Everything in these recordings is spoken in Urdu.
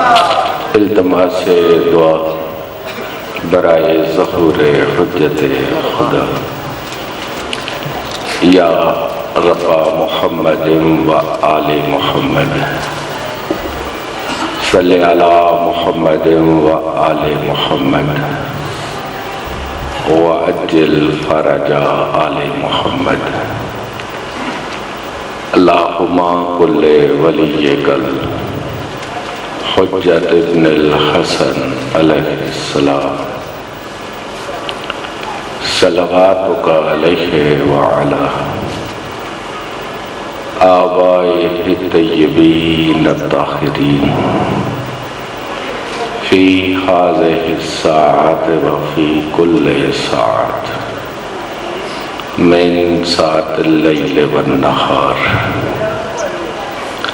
التماس دعا برائے ظہور حجت خدا۔ یا رب محمد و آل محمد صلی علی محمد و آل محمد وعجل فرج آل محمد۔ اللہم کل ولیک حجت ابن الحسن علیہ السلام صلواتک علیہ وعلا آبائہ الطیبین الطاہرین فی ہذہ الساعۃ وفی کل ساعۃ من ساعۃ اللیل والنہار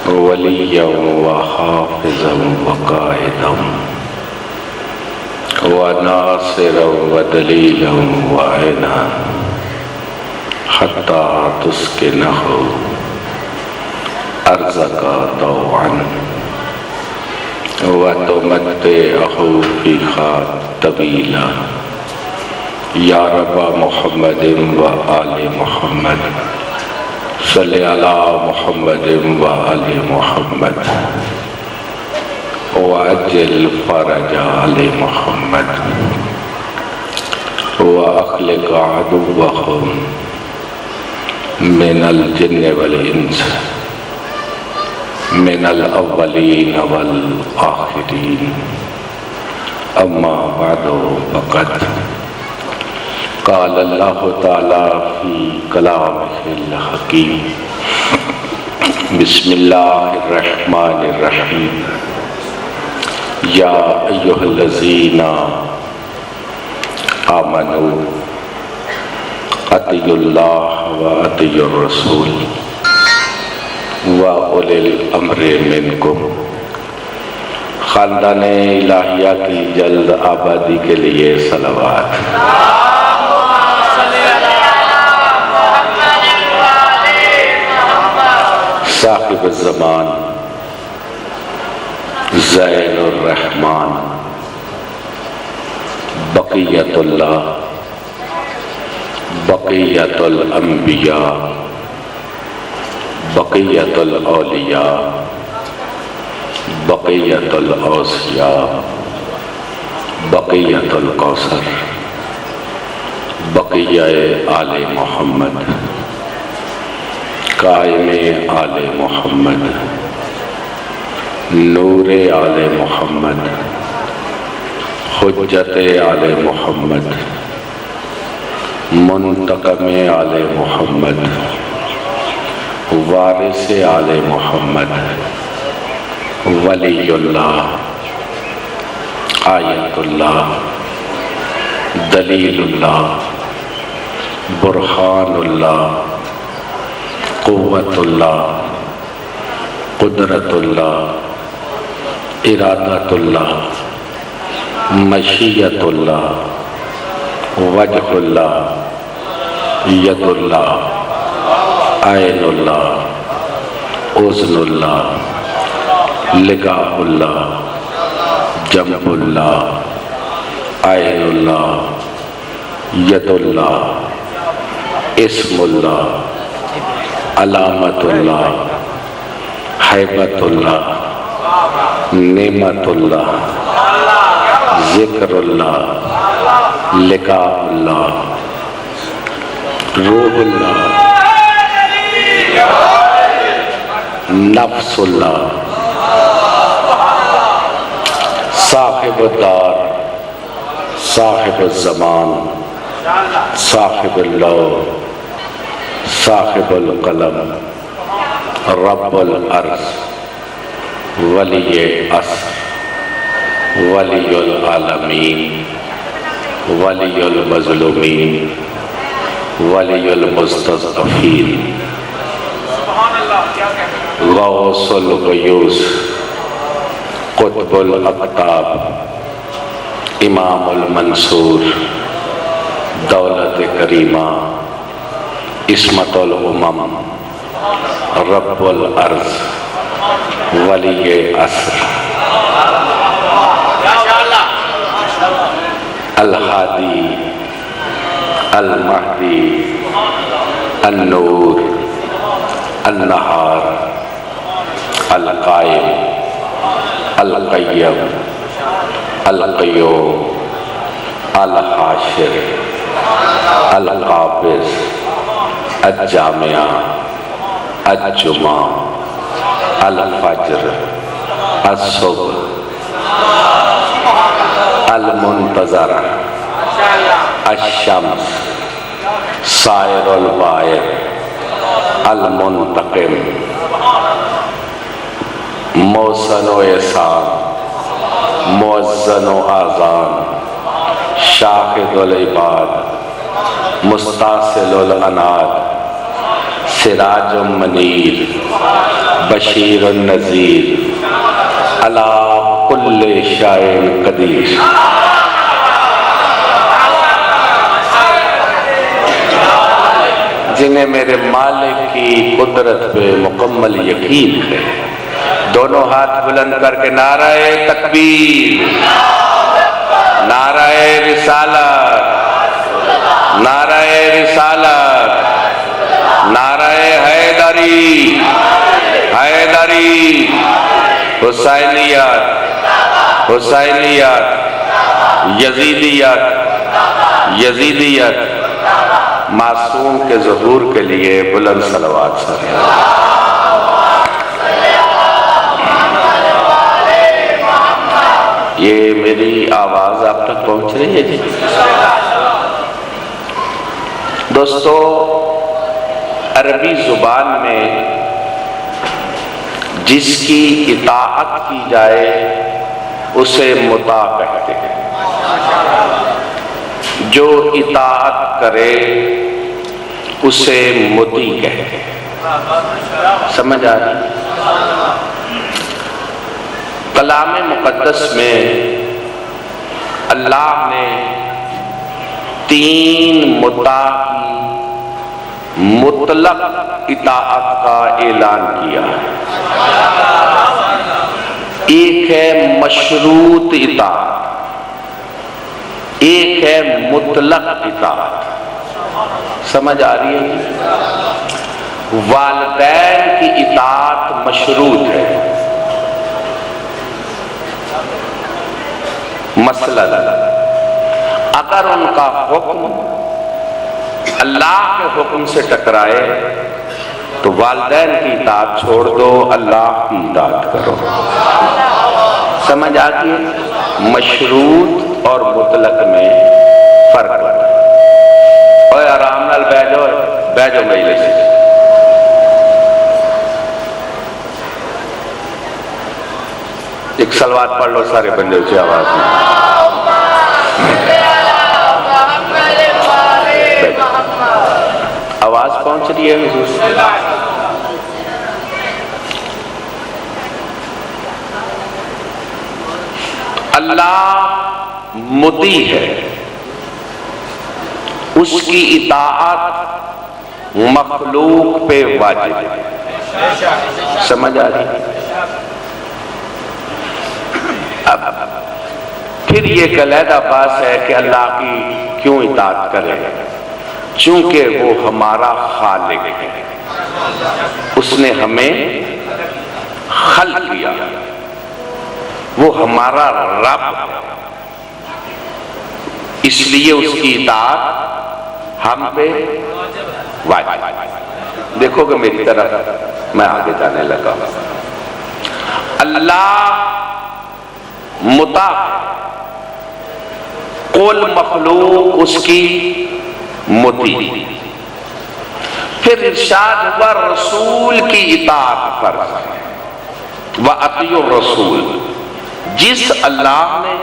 ولیّا وحافظا وقائدا وناصرا ودلیلا وعینا حتی تسکنہ ارضک طوعا وتمتعہ فیہا طویلا۔ یا رب محمد و آل محمد صلی علی محمد و آل محمد وعجل فرج آل محمد واخلق عدوهم من الجن والانس من الاولین والآخرین۔ اما بعد فقد قال اللہ تعالی فی کلامہ الحکیم۔ بسم اللہ الرحمن الرحیم۔ یا ایھا الذین آمنوا اطیعوا اللہ واطیعوا الرسول واولی الامر منکم۔ خاندان الہیہ کی جلد آبادی کے لیے صلوات۔ صاحب الزمان زین الرحمن بقیت اللہ بقیت الانبیاء بقیت الاولیاء بقیت الاوصیاء بقیت القوثر بقیہ آل محمد قائم آل محمد نور آل محمد حجت آل محمد منتقم آل محمد وارث آل محمد ولی اللہ آیت اللہ دلیل اللہ برہان اللہ قوت اللہ قدرت اللہ ارادت اللہ مشیت اللہ وجہ اللہ ید اللہ عین اللہ اذن اللہ لقاء اللہ جنب اللہ عین اللہ ید اللہ اسم اللہ علامت اللہ حیبت اللہ نعمت اللہ ذکر اللہ لقاء اللہ روح اللہ نفس اللہ صاحب الدار صاحب الزمان صاحب اللوح صاحب القلم رب الارض ولی عصر ولی العالمین ولی المظلومین ولی المستضعفین غوث الغیوث قطب الاقطاب امام المنصور دولت کریمہ عصمت الامم رب الارض ولی عصر الہادی المہدی النور النہار القائم القیم القیوم الحاشر القابض الجامع الجمعہ الفجر الصبح المنتظر الشمس سائر البائر المنتقم موسن و احسان مؤذن و آذان شاہد العباد مستاصل الاناد سراج منیر بشیر النذیر علی کل شیء قدیر۔ جنہیں میرے مالک کی قدرت پہ مکمل یقین ہے، دونوں ہاتھ بلند کر کے نعرہ تکبیر، نعرہ رسالت، نعرہ رسالت، نعرہ حیدری، حیدری، حسینیت، حسینیت، یزیدیت، یزیدیت، معصوم کے ظہور کے لیے بلند صلوات سر۔ یہ میری آواز آپ تک پہنچ رہی ہے جی؟ دوستو، عربی زبان میں جس کی اطاعت کی جائے اسے مطاع کہتے ہیں، جو اطاعت کرے اسے مطیع کہتے ہیں۔ سمجھ آ رہی؟ کلام مقدس میں اللہ نے 3 مطاع کی مطلق اطاعت کا اعلان کیا ہے۔ ایک ہے مشروط اطاعت، ایک ہے مطلق اطاعت۔ سمجھ آ رہی ہے؟ والدین کی اطاعت مشروط ہے، مثلا اگر ان کا حکم اللہ کے حکم سے ٹکرائے تو والدین کی اطاعت چھوڑ دو، اللہ کی اطاعت کرو۔ سمجھ آتی ہے؟ مشروط اور مطلق میں فرق ہے۔ اوے آرام نال بیٹھ جاؤ مجلس سے۔ ایک صلوات پڑھ لو سارے بندے اونچی آواز میں۔ آواز پہنچ رہی ہے حضور؟ اللہ مطیع ہے، اس کی اطاعت مخلوق پہ واجب ہے۔ سمجھ آ رہی؟ اب پھر یہ ایک علیحدہ بات ہے کہ اللہ کی کیوں اطاعت کرے؟ چونکہ وہ ہمارا خالق ہے، اس نے ہمیں خلق کیا، وہ ہمارا رب ہے، اس لیے اس کی اطاعت ہم پہ واجب۔ دیکھو کہ میری طرف میں آگے جانے لگا۔ اللہ مطاع، کل مخلوق اس کی مطیع۔ پھر ارشاد ہوا رسول کی اطاعت فرض ہے، وَأَطِیعُوا الرَّسُولَ۔ جس اللہ نے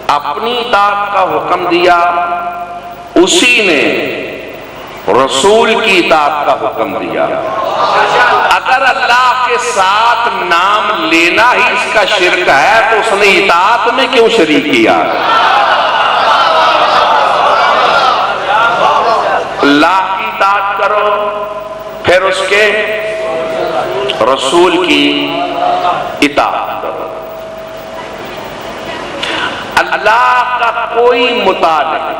اپنی اطاعت کا حکم دیا اسی نے رسول کی اطاعت کا حکم دیا۔ اگر اللہ کے ساتھ نام لینا ہی اس کا شرک ہے تو اس نے اطاعت میں کیوں شریک کیا؟ اللہ کی اطاعت کرو، پھر اس کے رسول کی اطاعت کرو۔ اللہ کا کوئی مطاع نہیں،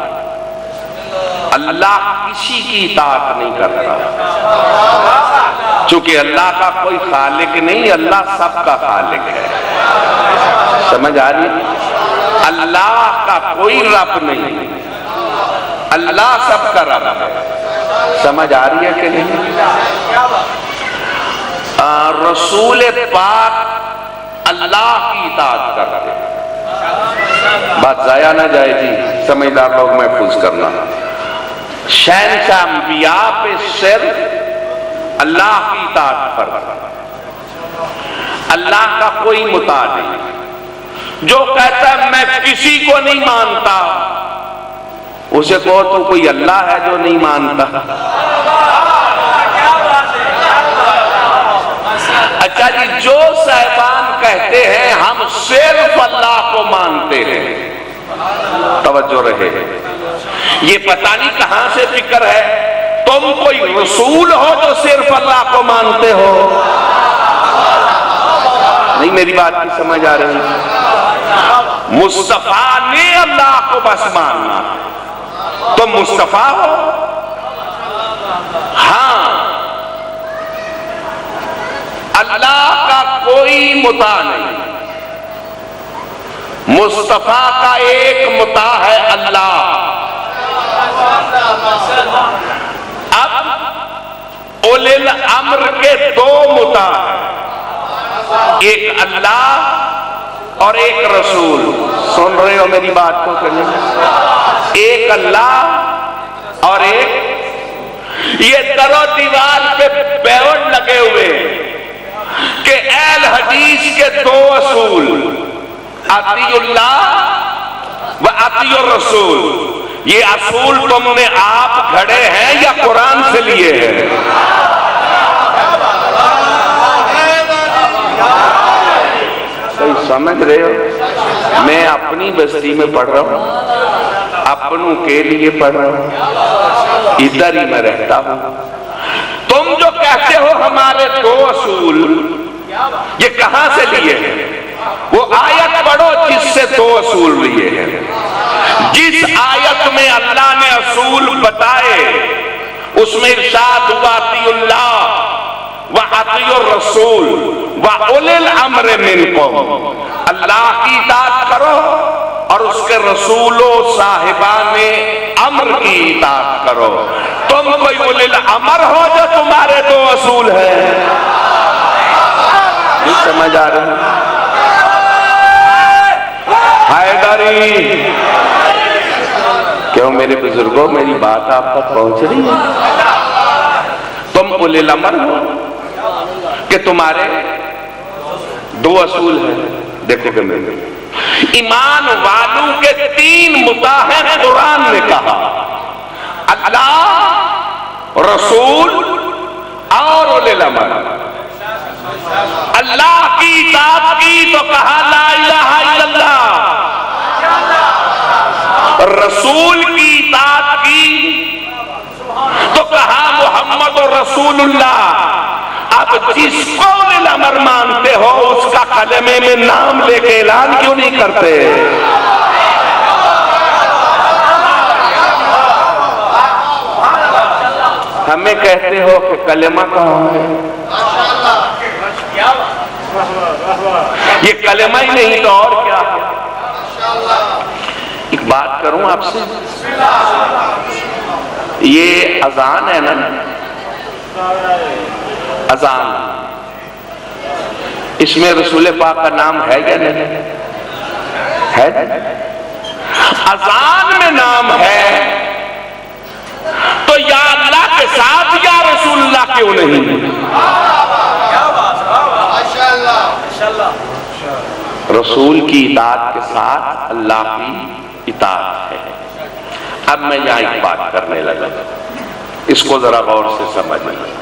اللہ کسی کی اطاعت نہیں کرتا، چونکہ اللہ کا کوئی خالق نہیں، اللہ سب کا خالق ہے۔ سمجھ آ رہی ہے؟ اللہ کا کوئی رب نہیں، اللہ سب کا رب ہے۔ سمجھ آ رہی ہے کہ نہیں؟ رسول پاک اللہ کی اطاعت کرتے، بات ضائع نہ جائے جی، سمجھدار لوگ محفوظ کرنا۔ شہنشاہ انبیاء پہ صرف اللہ کی اطاعت فرض، اللہ کا کوئی مطاع نہیں۔ جو کہتا ہے میں کسی کو نہیں مانتا، اسے کہو تو کوئی اللہ ہے جو نہیں مانتا؟ اچھا جی، جو صاحبان کہتے ہیں ہم صرف اللہ کو مانتے ہیں، توجہ رہے، یہ پتہ نہیں کہاں سے فکر ہے، تم کوئی رسول ہو جو صرف اللہ کو مانتے ہو؟ نہیں، میری بات کی سمجھ آ رہی؟ مصطفیٰ نے اللہ کو بس ماننا، تم مصطفیٰ ہو؟ ہاں، اللہ کا کوئی مطاع نہیں، مصطفیٰ کا ایک مطاع ہے اللہ۔ اب اولی الامر کے دو مطاع ہیں، ایک اللہ اور ایک رسول۔ سن رہے ہو میری بات کو کہ نہیں؟ ایک اللہ اور ایک، یہ در و دیوار پہ بیورڈ لگے ہوئے کہ اہل حدیث کے دو اصول، اطیع اللہ و اطیع الرسول۔ یہ اصول تم نے آپ گھڑے ہیں یا قرآن سے لیے ہیں؟ سمجھ رہے ہو؟ میں اپنی بستی میں پڑھ رہا ہوں، اپنوں کے لیے پڑھ رہا ہوں، ادھر ہی میں رہتا ہوں۔ تم جو کہتے ہو ہمارے دو اصول، یہ کہاں سے لیے ہیں؟ وہ آیت پڑھو جس سے دو اصول لیے ہیں۔ جس آیت میں اللہ نے اصول بتائے اس میں ارشاد ہوا اطیعوا اللہ وَأَطِيعُوا الرَّسُولَ وَأُولِي الْأَمْرِ مِنْكُمْ، اللہ کی اطاعت کرو اور اس کے رسول و صاحبان امر کی اطاعت کرو۔ تم کوئی اولی الامر ہو جو تمہارے دو اصول ہیں؟ نہیں سمجھ آ رہا؟ حیدری، کیوں میرے بزرگوں میری بات آپ تک پہنچ رہی ہے؟ تم اولی الامر ہو کہ تمہارے دو اصول ہیں؟ دیکھو کہ میں ایمان والوں کے تین مطاع ہیں، قرآن نے کہا اللہ، رسول اور اولی الامر۔ اللہ کی اطاعت کی تو کہا لا الہ الا اللہ، رسول کی اطاعت کی تو کہا محمد رسول اللہ۔ اب جس کو اولی الامر مانتے ہو اس کا کلمے میں نام لے کے اعلان کیوں نہیں کرتے؟ ہمیں کہتے ہو کہ کلمہ کہاں ہے؟ یہ کلمہ ہی نہیں تو اور کیا ہے؟ ایک بات کروں آپ سے، یہ اذان ہے نا، اذان، اس میں رسول پاک کا نام ہے یا نہیں؟ ہے؟ اذان میں نام ہے تو یا اللہ کے ساتھ یا رسول اللہ کیوں نہیں؟ رسول کی اطاعت کے ساتھ اللہ کی اطاعت ہے۔ اب میں یہاں ایک بات کرنے لگا، اس کو ذرا غور سے سمجھیں۔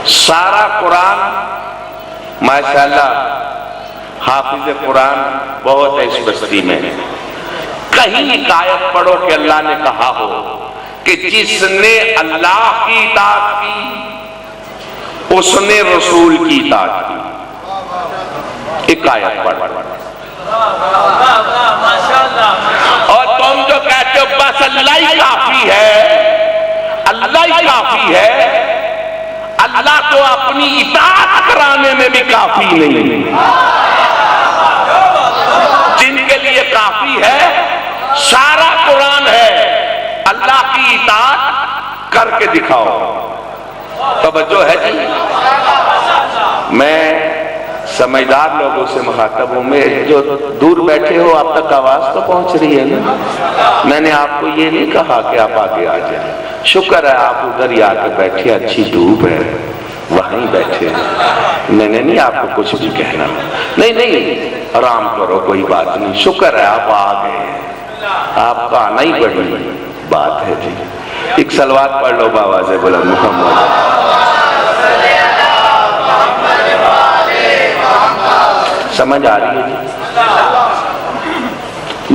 سارا قرآن ماشاءاللہ حافظ قرآن بہت ہے اس بستی میں، کہیں ایک آیت پڑھو کہ اللہ نے کہا ہو کہ جس نے اللہ کی اطاعت کی اس نے رسول کی اطاعت کی؟ ایک آیت پڑھ ہی کافی ہے، اللہ ہی کافی ہے، اللہ تو اپنی اطاعت کرانے میں بھی کافی نہیں۔ جن کے لیے کافی ہے سارا قرآن ہے، اللہ کی اطاعت کر کے دکھاؤ۔ توجہ ہے جی؟ میں سمجھدار لوگوں سے مخاطب ہوں، میں جو دور بیٹھے ہو آپ تک آواز تو پہنچ رہی ہے نا؟ میں نے آپ کو یہ نہیں کہا کہ آپ آگے آ جائیں، شکر ہے آپ ادھر ہی آ کے بیٹھے، اچھی دھوپ ہے وہیں بیٹھے، میں نے نہیں آپ کو کچھ بھی کہنا، نہیں آرام کرو، کوئی بات نہیں، شکر ہے آپ آ گئے، آپ کا آنا ہی بڑی بات ہے جی۔ ایک صلوات پڑھ لو باواز بلند محمد۔ سمجھ آ رہی ہے جی؟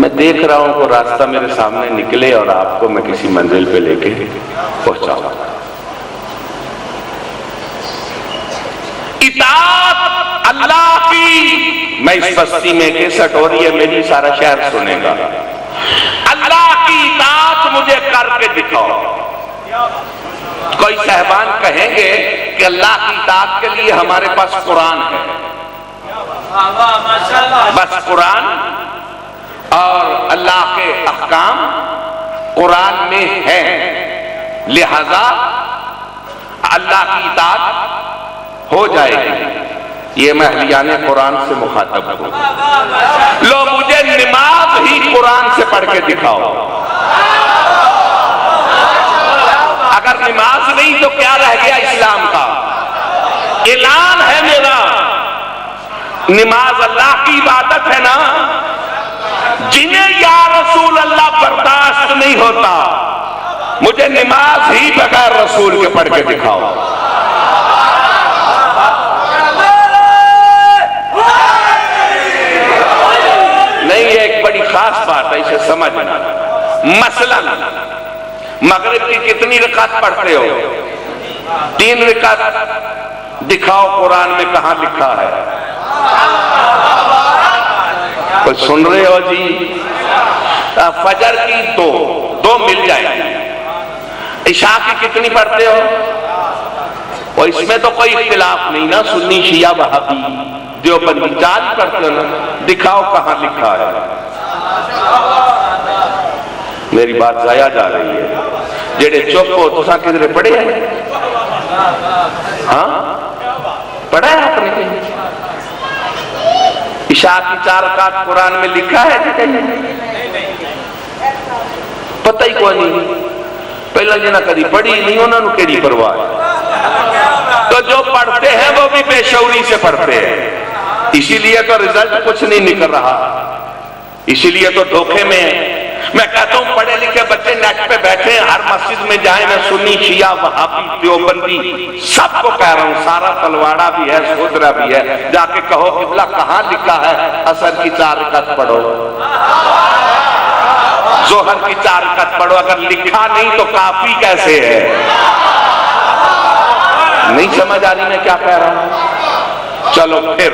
میں دیکھ رہا ہوں کہ راستہ میرے سامنے نکلے اور آپ کو میں کسی منزل پہ لے کے پہنچاؤں۔ اطاعت اللہ کی، میں اس بستی میں کیسٹ ہو رہی ہے میری، سارا شہر سنے گا، اللہ کی اطاعت مجھے کر کے دکھاؤ۔ کوئی صاحبان کہیں گے کہ اللہ کی اطاعت کے لیے ہمارے پاس قرآن ہے، بس قرآن اور اللہ کے احکام قرآن میں ہیں، لہذا اللہ کی اطاعت ہو جائے گی۔ یہ میں اہلیان قرآن سے مخاطب ہوں، لو مجھے نماز ہی قرآن سے پڑھ کے دکھاؤ۔ اگر نماز نہیں تو کیا رہ گیا اسلام کا؟ اعلان ہے میرا، نماز اللہ کی عبادت ہے نا، جنہیں یا رسول اللہ برداشت نہیں ہوتا، مجھے نماز ہی بغیر رسول کے پڑھ کے دکھاؤ۔ نہیں، یہ ایک بڑی خاص بات ہے، اسے سمجھنا۔ مثلا مغرب کی کتنی رکعت پڑھتے ہو؟ 3 رکعت، دکھاؤ قرآن میں کہاں لکھا ہے؟ کوئی سن رہے ہو جی؟ فجر کی دو مل جائیں گے، عشاء کی کتنی پڑھتے ہو؟ اور اس میں تو کوئی اختلاف نہیں نا، سنی شیعہ وہابی دیوبندی 4 پڑھتے ہو نا، دکھاؤ کہاں لکھا ہے؟ میری بات ضائع جا رہی ہے، جڑے چپ ہو تو سا کدھر پڑھے ہیں؟ ہاں پڑھا ہے آپ نے کہیں؟ عشاء کی 4 رکعت قرآن میں لکھا ہے جی کہیں؟ پتہ ہی کوئی نہیں، پہلا جنہ کدی پڑھی نہیں انہوں نے کیڑی پرواہ ہے۔ تو جو پڑھتے ہیں وہ بھی بے شعوری سے پڑھتے ہیں، اسی لیے تو رزلٹ کچھ نہیں نکل رہا، اسی لیے تو دھوکے میں میں کہتا ہوں پڑھے لکھے بچے نیٹ پہ بیٹھے ہیں، ہر مسجد میں جائیں، میں سنی شیعہ وہابی دیوبندی سب کو کہہ رہا ہوں، سارا تلواڑا بھی ہے، سودرا بھی ہے، جا کے کہو قبلہ کہاں لکھا ہے؟ عصر کی 4 رکعت پڑھو، ظہر کی 4 رکعت پڑھو، اگر لکھا نہیں تو کافی کیسے ہے؟ نہیں سمجھ آ رہی میں کیا کہہ رہا ہوں؟ چلو پھر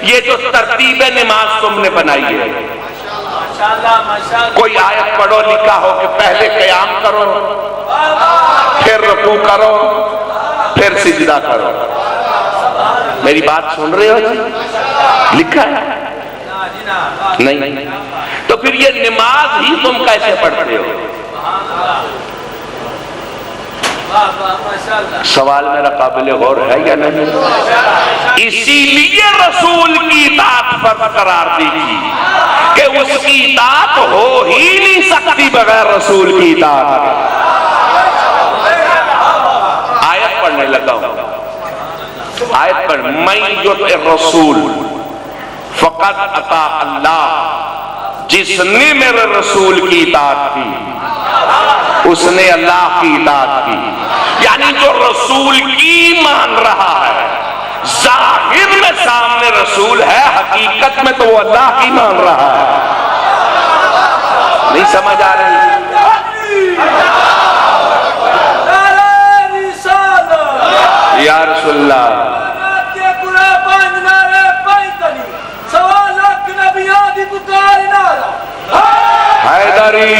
یہ جو ترتیب نماز تم نے بنائی ہے، کوئی آیت پڑھو لکھا ہو کہ پہلے قیام کرو، پھر رکوع کرو، پھر سجدہ کرو، میری بات سن رہے ہو جی؟ لکھا ہے؟ نہیں، تو پھر یہ نماز ہی تم کیسے پڑھتے ہو؟ سوال میرا قابل غور ہے یا نہیں؟ اسی لیے رسول کی اطاعت فرض قرار دی تھی کہ اس کی اطاعت ہو ہی نہیں سکتی بغیر رسول کی اطاعت کے۔ آیت پڑھنے لگا ہوں، آیت پڑھ، من یطع الرسول فقد اطاع اللہ، جس نے میرے رسول کی اطاعت کی اس نے اللہ کی اطاعت کی۔ یعنی جو رسول کی مان رہا ہے، ظاہر میں سامنے رسول ہے، حقیقت میں تو وہ اللہ کی مان رہا ہے۔ نہیں سمجھ آ رہی؟ یا رسول اللہ، حیدری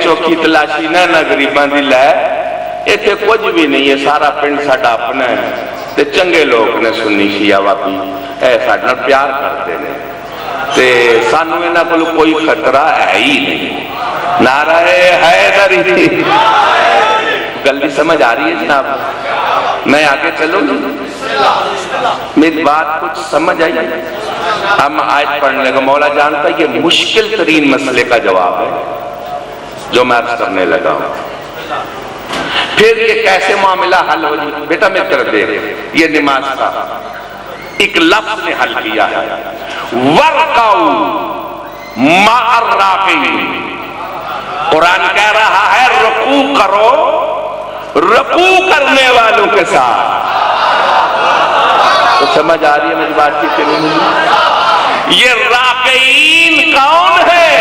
چوکی تلاشی نہ غریباں دی لے، ایتھے کچھ بھی نہیں ہے، سارا پنڈ ساڈا اپنا ہے، تے چنگے لوگ نے سنی شیعہ واپی اے ساڈے نال پیار کرتے ہیں تے سانو انہاں کول کوئی خطرہ ہے ہی نہیں۔ نعرہ حیدری، گل بھی سمجھ آ رہی ہے جناب؟ میں آگے چلوں گی، میری بات کچھ سمجھ آئی؟ ہم آیت پڑھنے کا مولا جانتا ہے یہ مشکل ترین مسئلے کا جواب ہے جو میں عرض کرنے لگا ہوں۔ پھر یہ کیسے معاملہ حل ہو جائے؟ بیٹا میں کر دے، یہ نماز کا ایک لفظ نے حل کیا ہے، وَرْقَوْا مَعَ الرَّاقِعِينَ۔ قرآن کہہ رہا ہے رکوع کرو رکوع کرنے والوں کے ساتھ۔ تو سمجھ آ رہی ہے میری بات کی نہیں؟ یہ راکعین کون ہے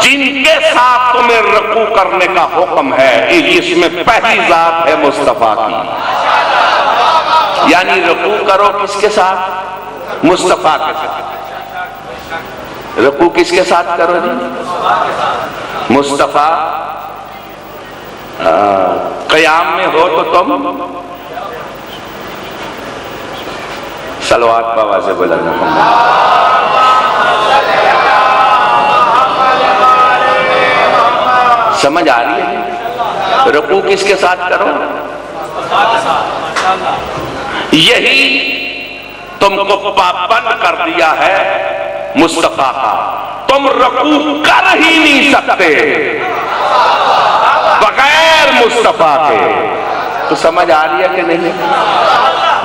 جن کے ساتھ تمہیں رکوع کرنے کا حکم ہے؟ اس میں پہلی ذات ہے مصطفیٰ کی، یعنی رکوع کرو کس کے ساتھ؟ مصطفیٰ کے ساتھ۔ رکوع کس کے ساتھ کرو جی؟ مصطفیٰ۔ قیام میں ہو تو تم صلوات بابا سے بلند سمجھ آ رہی ہے؟ رکوع کس کے ساتھ کرو؟ یہی تم کو پابند کر دیا ہے مصطفیٰ کا، تم رکوع کر ہی نہیں سکتے بغیر مصطفیٰ کے۔ تو سمجھ آ رہی ہے کہ نہیں؟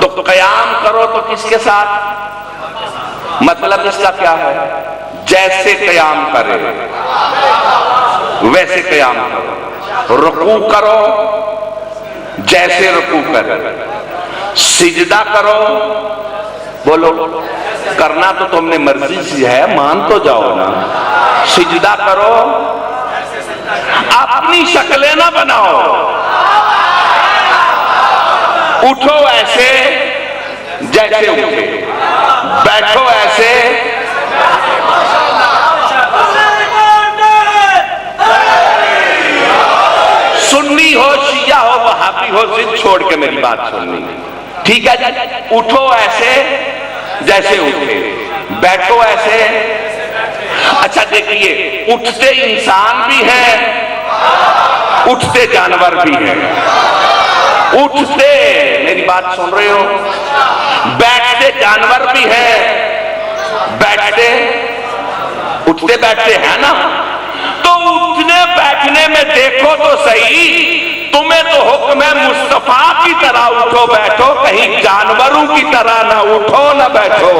تو قیام کرو تو کس کے ساتھ؟ مطلب اس کا کیا ہے؟ جیسے قیام کرے ویسے قیام کرو، رکوع کرو جیسے رکوع کرے، سجدہ کرو، بولو کرنا تو تم نے مرضی سے ہے، مان تو جاؤ نا، سجدہ کرو، اپنی شکلیں نہ بناؤ، اٹھو ایسے جیسے اٹھے، بیٹھو ایسے، سنی ہو شیعہ ہو وہابی ہو ضد چھوڑ کے میری بات سننی، ٹھیک ہے جی؟ اٹھو ایسے جیسے اٹھے، بیٹھو ایسے۔ اچھا دیکھیے، اٹھتے انسان بھی ہیں، اٹھتے جانور بھی ہیں، اٹھتے میری بات سن رہے ہو، بیٹھتے جانور بھی ہیں، بیٹھتے اٹھتے بیٹھتے ہیں نا؟ تو اٹھنے بیٹھنے میں دیکھو تو صحیح، تمہیں تو حکم ہے مصطفیٰ کی طرح اٹھو بیٹھو، کہیں جانوروں کی طرح نہ اٹھو نہ بیٹھو۔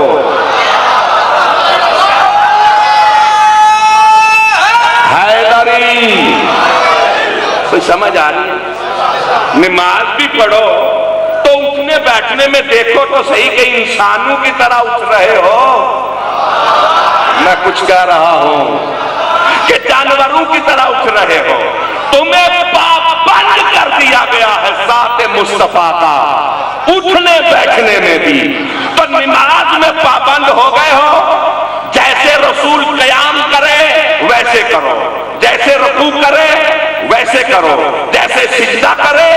حیدری، کوئی سمجھ آ رہی ہے؟ نماز بھی پڑھو تو اٹھنے بیٹھنے میں دیکھو تو صحیح کہ انسانوں کی طرح اٹھ رہے ہو۔ میں کچھ کہہ رہا ہوں کہ جانوروں کی طرح اٹھ رہے ہو، تمہیں پابند کر دیا گیا ہے ذات مصطفیٰ کا اٹھنے بیٹھنے میں بھی، تو نماز میں پابند ہو گئے ہو، جیسے رسول قیام کرے ویسے کرو، جیسے رکوع کرے ویسے کرو، جیسے سجدہ کرے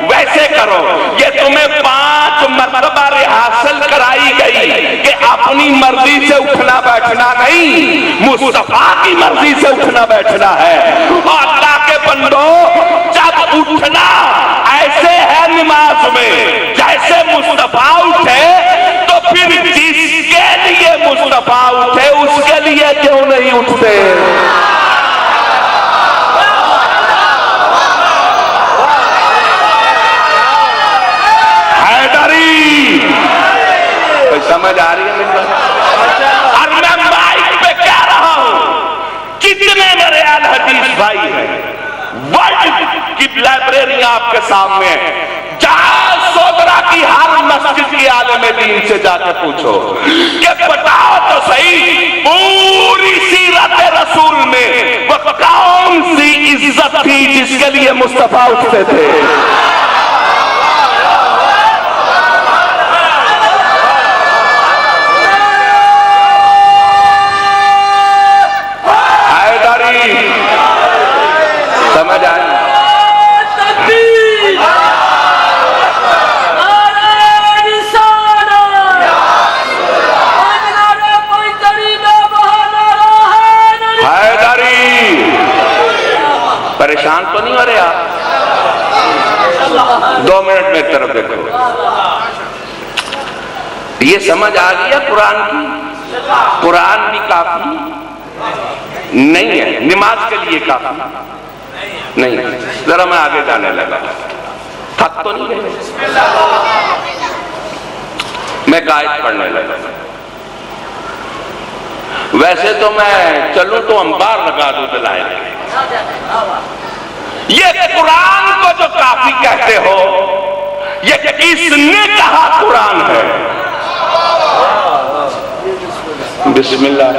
ویسے کرو۔ یہ تمہیں 5 مرتبہ ریہرسل کرائی گئی کہ اپنی مرضی سے اٹھنا بیٹھنا نہیں، مصطفیٰ کی مرضی سے اٹھنا بیٹھنا ہے۔ اور اللہ کے بندو، جب اٹھنا ایسے ہے نماز میں جیسے مصطفیٰ اٹھے، تو پھر جس کے لیے مصطفیٰ اٹھے اس کے لیے کیوں نہیں اٹھتے؟ سمجھ آ رہی ہے میری بات؟ اور میں مائک پہ کہہ رہا ہوں، کتنے میرے اہل حدیث بھائی ہیں، ورلڈ کی لائبریریاں آپ کے سامنے ہیں، جہاں سودرا کی ہر مسجد کی عالم دین سے جا کے پوچھو کہ بتاؤ تو صحیح پوری سیرت رسول میں وہ کون سی عزت تھی جس کے لیے مصطفیٰ اٹھتے تھے؟ یہ سمجھ آ گیا قرآن کی؟ قرآن بھی کافی نہیں ہے، نماز کے لیے کافی نہیں ہے۔ ذرا میں آگے جانے لگا، تھک تو نہیں گئے؟ میں قائد پڑھنے لگا۔ ویسے تو میں چلوں تو انبار لگا دوں دلائل، یہ قرآن کو جو کافی کہتے ہو، یہ کس نے کہا قرآن ہے؟ بسم اللہ،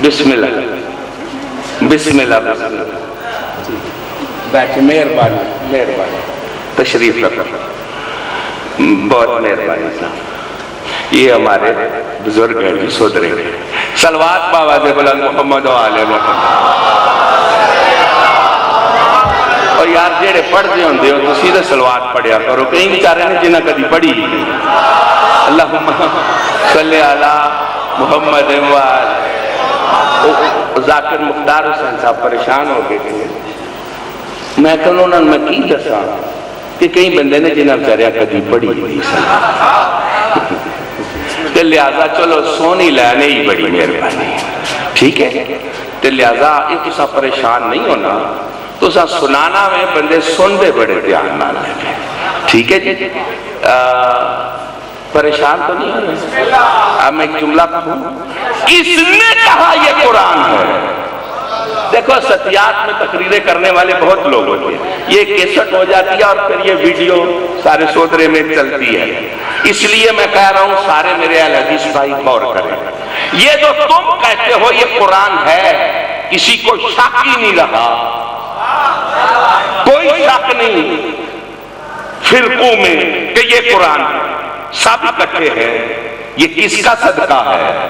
بسم اللہ، بسم اللہ، بیٹھے، مہربانی مہربانی، تشریف رکھو، بہت مہربانی صاحب۔ یہ ہمارے بزرگ ہیں جی، سودرے صلوات باواز بلند محمد و آل محمد۔ اور یار جیڑے پڑھ دے ہوندے ہو تو سیدھے صلوات پڑھیا کرو، کہیں بیچارے نے جنہ کدی پڑھی ہی نہیں۔ اللہم صلی علی محمد و آل۔ ذاکر مختار حسین صاحب پریشان ہو گئے تھے، میں کہوں انہوں نے میں کی دسا کہ کئی بندے نے جنہ بیچارے کدی پڑھی ہی نہیں تے لہذا چلو سونی لینے ہی بڑی مہربانی، ٹھیک ہے؟ تے لہذا ایک سا پریشان نہیں ہونا، تو سا سنانا میں بندے سن دے بڑے دھیان نہ لے، ٹھیک ہے جی؟ پریشان تو نہیں ہونا۔ اب میں ایک جملہ کہوں، اس نے کہا یہ قرآن ہے۔ دیکھو ستیات میں تقریریں کرنے والے بہت لوگ ہوتے ہیں، یہ کیسٹ ہو جاتی ہے اور پھر یہ ویڈیو سارے سودرے میں چلتی ہے، اس لیے میں کہہ رہا ہوں سارے میرے اہل حدیث بھائی غور کریں۔ یہ جو تم کہتے ہو یہ قرآن ہے، کسی کو شک ہی نہیں رہا، کوئی شک نہیں فرقوں میں کہ یہ قرآن ہے، سب اکٹھے ہیں۔ یہ کس کا صدقہ ہے؟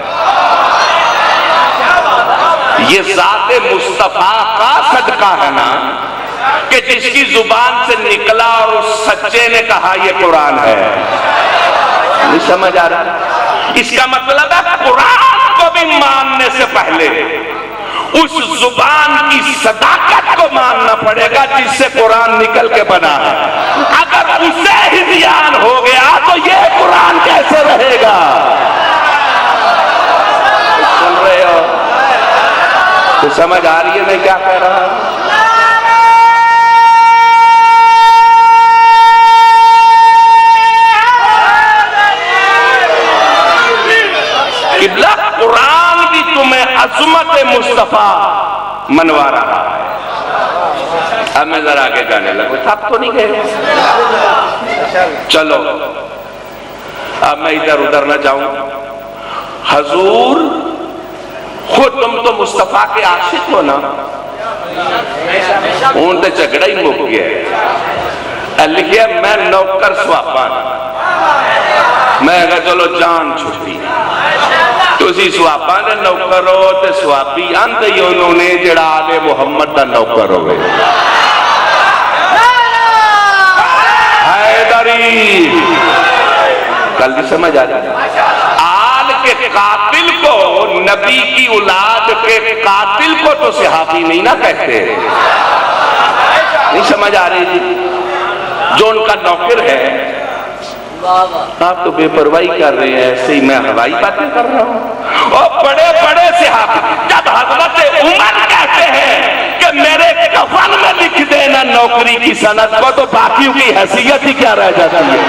یہ ذات مصطفیٰ کا صدقہ ہے نا، کہ جس کی زبان سے نکلا اور اس سچے نے کہا یہ قرآن ہے۔ نہیں سمجھ آ رہا؟ اس کا مطلب ہے قرآن کو بھی ماننے سے پہلے اس زبان کی صداقت کو ماننا پڑے گا جس سے قرآن نکل کے بنا ہے۔ اگر اسے ہذیان ہو گیا تو یہ قرآن کیسے رہے گا؟ سن رہے ہو؟ تو سمجھ آ رہی ہے میں کیا کہہ رہا ہوں؟ قبلہ قرآن بھی تمہیں عظمت مصطفیٰ منوا رہا ہے۔ اب میں ذرا آگے جانے لگوں، تھک تو نہیں گئے؟ چلو اب میں ادھر ادھر نہ جاؤں۔ حضور خود تم تو مصطفیٰ کے عاشق ہو نا، ان تے جھگڑا ہی مک گیا۔ لکھیا میں نوکر سواپا، میں کہا چلو جان چھٹی، تو اسی سواپا نے نوکر ہو تے سواپی آندے ہی انہوں نے جڑا آل محمد دا نوکر ہوئے۔ حیدری کل بھی سمجھ آ جائے، آل کے قاتل کو، نبی کی اولاد کے قاتل کو تو صحابی نہیں نہ کہتے، نہیں سمجھ آ رہی جی؟ جو ان کا نوکر ہے، آپ تو بے پرواہی کر رہے ہیں، ایسے ہی میں ہوائی باتیں کر رہا ہوں۔ اور بڑے بڑے صحابی جب حضرت عمر کہتے ہیں کہ میرے کفن میں لکھ دینا نوکری کی سند کو، تو باقیوں کی حیثیت ہی کیا رہ جاتی ہے؟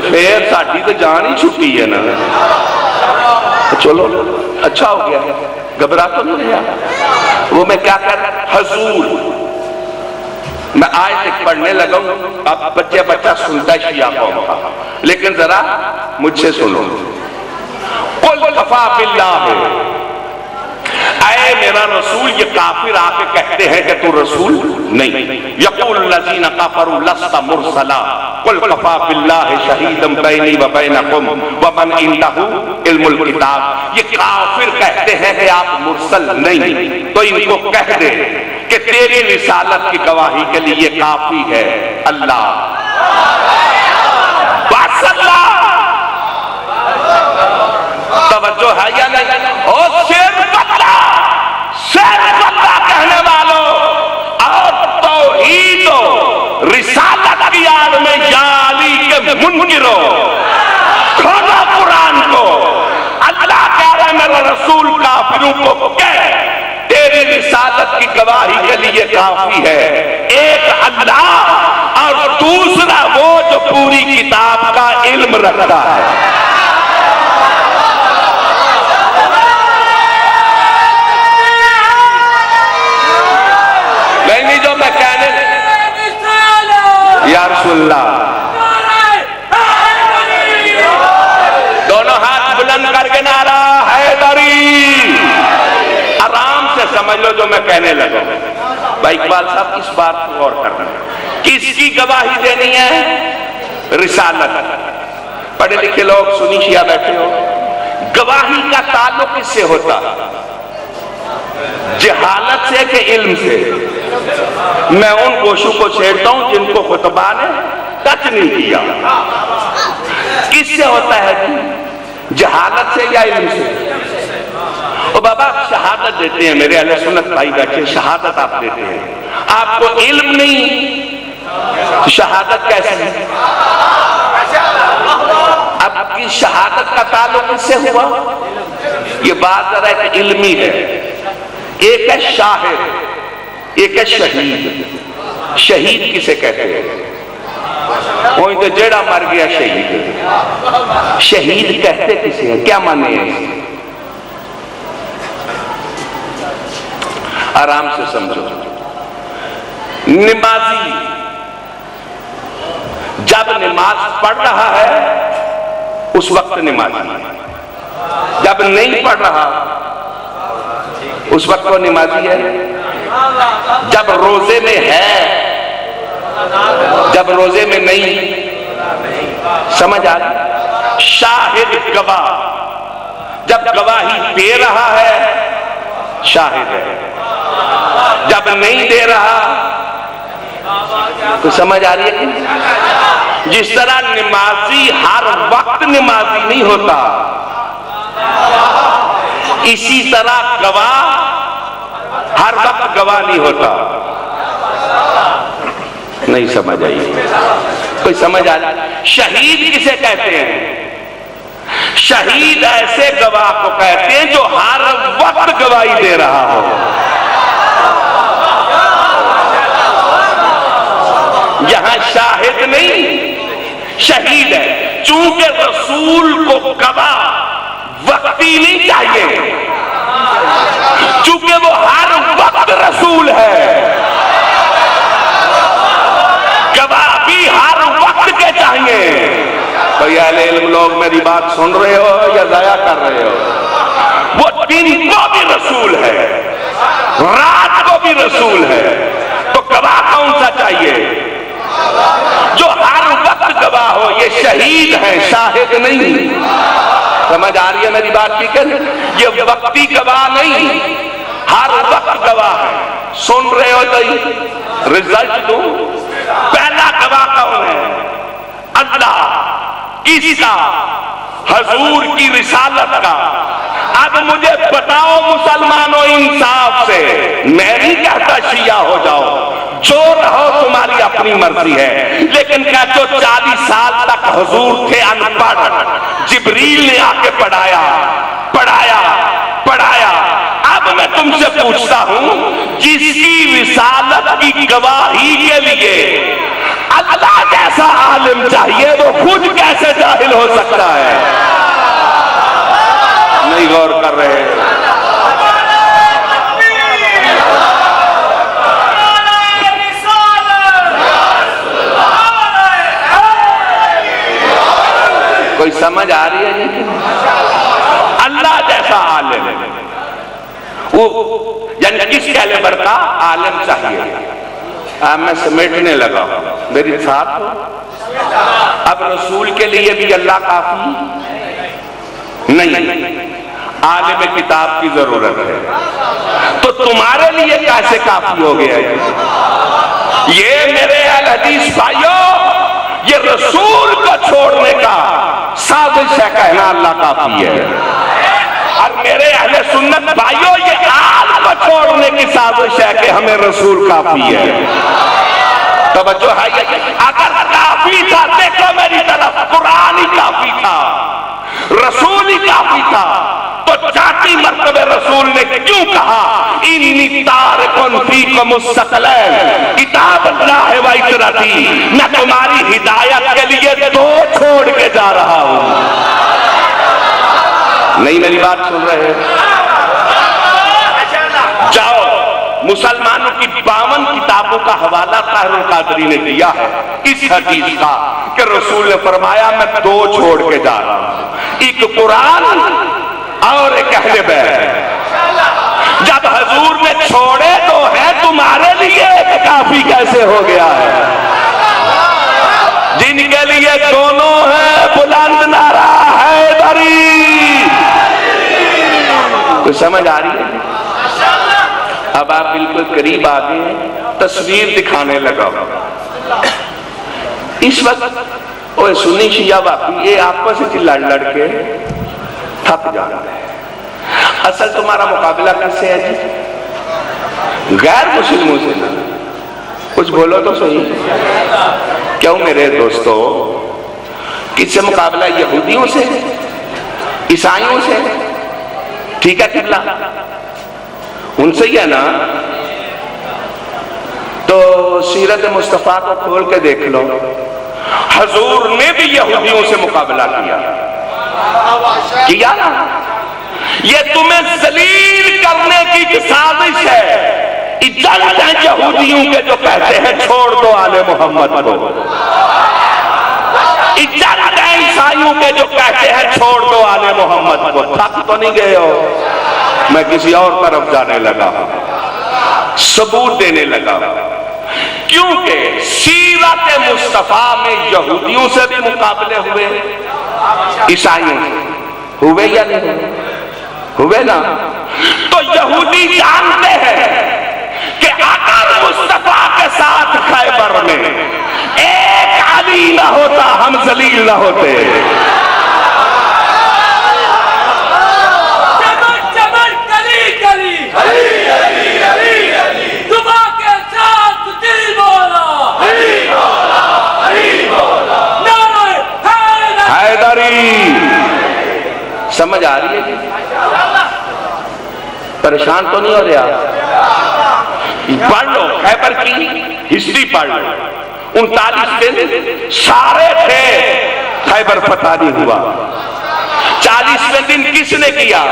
پھر ساٹھی تو جان ہی چھٹی ہے نا۔ چلو اچھا ہو گیا، گھبرا تو نہیں رہا۔ وہ میں کیا کر حضور، میں آیت ایک پڑھنے لگا ہوں، اب بچہ سنتا ہے شیعہ قوم کا، لیکن ذرا مجھ سے سنو۔ قل کفا باللہ، اے میرا رسول، یہ کافر آ کے کہتے ہیں کہ تو رسول نہیں۔ یقول الذین کفروا لست مرسلا قل کفا باللہ شہیدا بینی و بینکم ومن عندہ علم الکتاب۔ یہ کافر کہتے ہیں کہ آپ مرسل نہیں، تو ان کو کہہ دے کہ تیری رسالت کی گواہی کے لیے کافی ہے اللہ، بس اللہ۔ توجہ ہے یا نہیں؟ اور صرف اللہ کہنے والوں اور توحید منکرو، کھولو قرآن کو۔ اللہ کہہ رہا ہے میرا رسول کافروں کو کہہ تیری رسالت کی گواہی کے لیے کافی ہے ایک اللہ اور دوسرا وہ جو پوری کتاب کا علم رکھتا ہے۔ نہیں جو میں کہنے یا رسول اللہ، دونوں ہاتھ بلند کر کے نعرہ حیدری، آرام سے سمجھ لو جو میں کہنے لگا۔ بھائی اقبال صاحب اس بات کو غور کرنا، کس کی گواہی دینی ہے؟ رسالت۔ پڑھے لکھے لوگ سنی شیعہ بیٹھے ہو، گواہی کا تعلق کس سے ہوتا؟ جہالت سے کہ علم سے؟ میں ان گوشوں کو چھیڑتا ہوں جن کو خطبہ نے ٹچ نہیں کیا۔ کس سے ہوتا ہے؟ جہالت سے یا علم سے؟ او بابا شہادت دیتے ہیں میرے اہل سنت بھائی بیٹھے، شہادت آپ دیتے ہیں، آپ کو علم نہیں، شہادت کیسے ہے؟ اب کی شہادت کا تعلق کس سے ہوا؟ یہ بات ذرا ایک علمی ہے، ایک ہے شاہد، ایک ہے شہید۔ شہید کسے کہتے ہیں؟ وہی تو جیڑا مر گیا شہید۔ شہید کہتے کسے ہیں؟ کیا معنی ہے؟ آرام سے سمجھو۔ نمازی جب نماز پڑھ رہا ہے اس وقت نمازی، جب نہیں پڑھ رہا اس وقت وہ نمازی ہے۔ جب روزے میں ہے، جب روزے میں نہیں، سمجھ آ رہی؟ شاہد گواہ جب گواہی دے رہا ہے شاہد ہے، جب نہیں دے رہا تو سمجھ آ رہی ہے؟ جس طرح نمازی ہر وقت نمازی نہیں ہوتا، اسی طرح گواہ ہر وقت گواہ نہیں ہوتا۔ نہیں سمجھ آئی؟ کوئی سمجھ آ جائے؟ شہید کسے کہتے ہیں؟ شہید ایسے گواہ کو کہتے ہیں جو ہر وقت گواہی دے رہا ہو۔ یہاں شاہد نہیں، شہید ہے۔ چونکہ رسول کو گواہ وقتی نہیں چاہیے، چونکہ وہ ہر وقت رسول ہے، گواہ بھی ہر وقت کے چاہیے۔ بھئی اہل علم لوگ میری بات سن رہے ہو یا ضائع کر رہے ہو؟ وہ دن کو بھی رسول ہے، رات کو بھی رسول ہے، تو گواہ کون سا چاہیے؟ جو ہر وقت گواہ ہو۔ یہ شہید ہے، شاہد نہیں۔ سمجھ آ رہی ہے میری بات کی؟ کہ یہ وقتی گواہ نہیں، ہر وقت گواہ ہے۔ سن رہے ہو تو رزلٹ دوں؟ پہلا گواہ کون ہے؟ اللہ۔ کس کا؟ حضور کی رسالت کا۔ اب مجھے بتاؤ مسلمانوں انصاف سے، میں نہیں کہتا شیعہ ہو جاؤ، جو رہو تمہاری اپنی مرضی ہے، لیکن کیا جو 40 سال تک حضور تھے ان پڑھ، جبریل نے آ کے پڑھایا پڑھایا پڑھایا۔ اب میں تم سے پوچھتا ہوں، جس کی رسالت کی گواہی کے لیے اللہ جیسا عالم چاہیے، وہ خود کیسے جاہل ہو سکتا ہے؟ نہیں غور کر رہے۔ کوئی سمجھ آ رہی ہے؟ اللہ جیسا عالم، وہ یعنی کس کیلیبر کا عالم چاہیے؟ میں سمیٹنے لگا ہوں، میری ساتھ ہو۔ اب رسول کے لیے بھی اللہ کافی نہیں، عالم کتاب کی ضرورت ہے، تو تمہارے لیے کیسے کافی ہو گیا؟ یہ میرے اہل حدیث بھائیوں، یہ رسول کو چھوڑنے کا سازش ہے کہنا اللہ کافی ہے، اور میرے اہل سنت بھائیوں یہ آل کو چھوڑنے کی سازش ہے کہ ہمیں رسول کافی ہے۔ توجہ ہے یہ؟ اگر کافی تھا، دیکھو میری طرف، قرآن ہی کافی تھا، رسول ہی کافی تھا، تو جاتی مرتبہ رسول نے کیوں کہا انی تارکن فیکم الثقلین، کتاب اللہ و اطرتی، میں تمہاری ہدایت کے لیے دو چھوڑ کے جا رہا ہوں۔ نہیں میری بات سن رہے ہیں؟ جاؤ، مسلمانوں کی 52 کتابوں کا حوالہ طاہر القادری نے دیا ہے اس حدیث کا کہ رسول نے فرمایا میں دو چھوڑ کے جا رہا ہوں، ایک قرآن اور ایک اہل بیت۔ جب حضور نے چھوڑے تو ہے تمہارے لیے کافی کیسے ہو گیا ہے؟ جن کے لیے دونوں ہیں بلند نعرہ حیدری۔ تو سمجھ آ رہی ہے؟ اب آپ بالکل قریب آگئے، تصویر دکھانے لگا۔ اس وقت اوہ سنی شیعہ واقعی یہ آپس سے لڑ کے تھک جانا ہے۔ اصل تمہارا مقابلہ کس سے ہے جی؟ غیر مسلموں سے نا، کچھ بولو تو صحیح۔ کیوں میرے دوستو؟ کس سے مقابلہ؟ یہودیوں سے، عیسائیوں سے؟ ٹھیک ہے قبلہ، ان سے ہی ہے نا؟ تو سیرت مصطفیٰ کو کھول کے دیکھ لو، حضور نے بھی یہودیوں سے مقابلہ کیا نا۔ یہ تمہیں ذلیل کرنے کی ایک سازش ہے۔ اجازت ہے یہودیوں کے جو کہتے ہیں چھوڑ دو آل محمد کو، اجازت ہے عیسائیوں کے جو کہتے ہیں چھوڑ دو آل محمد کو۔ تھک تو نہیں گئے ہو؟ میں کسی اور طرف جانے لگا، ثبوت دینے لگا، کیونکہ سیرت مصطفیٰ میں یہودیوں سے بھی مقابلے ہوئے، عیسائیوں سے ہوئے یا نہیں ہوئے نا؟ تو یہودی جانتے ہیں کہ اگر مصطفیٰ کے ساتھ خیبر میں ایک علی نہ ہوتا ہم ذلیل نہ ہوتے۔ سمجھ آ رہی ہے؟ پریشان تو نہیں ہو رہا؟ پڑھ لو خیبر کی ہسٹری پڑھ لو، 39 دن سارے تھے، خیبر فتح نہیں ہوا۔ 40ویں دن کس نے کیا؟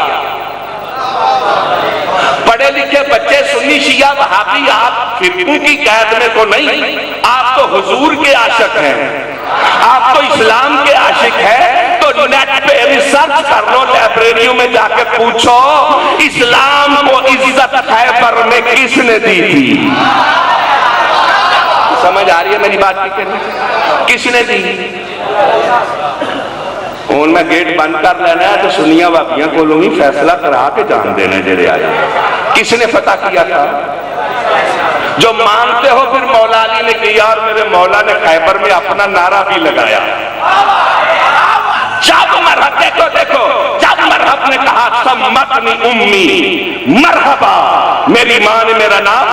پڑھے لکھے بچے سنی شیعہ وہابی آپ فرقوں کی قید میں تو نہیں، آپ تو حضور کے عاشق ہیں، آپ تو اسلام کے عاشق ہیں۔ تو نیٹ پہ ریسرچ کر لو، لائبریریوں میں جا کے پوچھو اسلام کو عزت خیبر میں کس نے دی تھی؟ سمجھ آ رہی ہے میری بات کی؟ کس نے دی؟ ان میں گیٹ بند کر لینا ہے تو سنیاں واقعیاں کو لوں گی فیصلہ کرا کے جان دینے جڑے آئے۔ کس نے فتح کیا تھا؟ جو مانتے ہو پھر مولا علی نے کیا، اور میرے مولا نے خیبر میں اپنا نعرہ بھی لگایا۔ جب مرحب دیکھو جب مرحب نے کہا سمتنی امی مرحبا، میری ماں نے میرا نام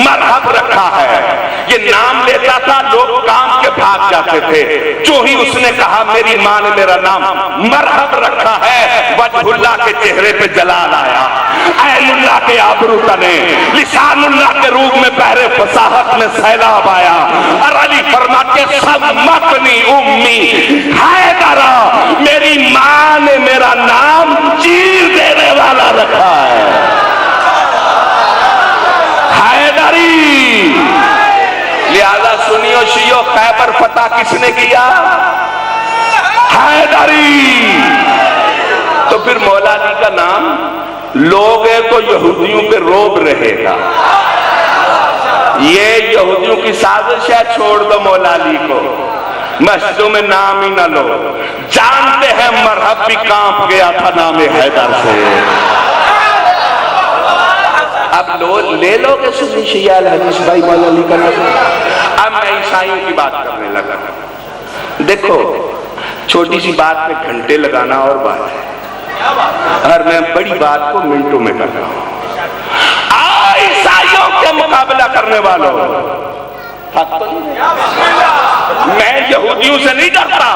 مرحب رکھا ہے، یہ نام لیتا تھا لوگ کام کے بھاگ جاتے تھے، جو ہی اس نے کہا میری ماں نے میرا نام مرحب رکھا ہے، وجہ اللہ کے چہرے پہ جلال آیا، عین اللہ کے آبرو تنے، لسان اللہ کے روح میں بحر فصاحت میں سیلاب آیا، اور علی فرماتے سمتنی امی حیدرہ، میری ماں نے میرا نام چیر دینے والا رکھا ہے، حیدری۔ لہذا سنیو شیعو خیبر فتح کس نے کیا؟ حیدری۔ تو پھر مولا علی کا نام لوگ ہیں تو یہودیوں پہ روب رہے گا، یہ یہودیوں کی سازش ہے، چھوڑ دو مولا علی کو، مسجدوں میں نام ہی نہ لو، جانتے ہیں مرحب بھی کانپ گیا تھا نام حیدر سے۔ اب لے لو کہ سنی شیعہ الحدیث بھائی مولا علی کا نام۔ اب میں عیسائیوں کی بات کرنے لگا۔ دیکھو چھوٹی سی بات پہ گھنٹے لگانا اور بات ہے، اور میں بڑی بات کو منٹوں میں کرتا ہوں۔ عیسائیوں کے مقابلہ کرنے والوں حق تو نہیں، میں یہودیوں سے نہیں ڈرتا،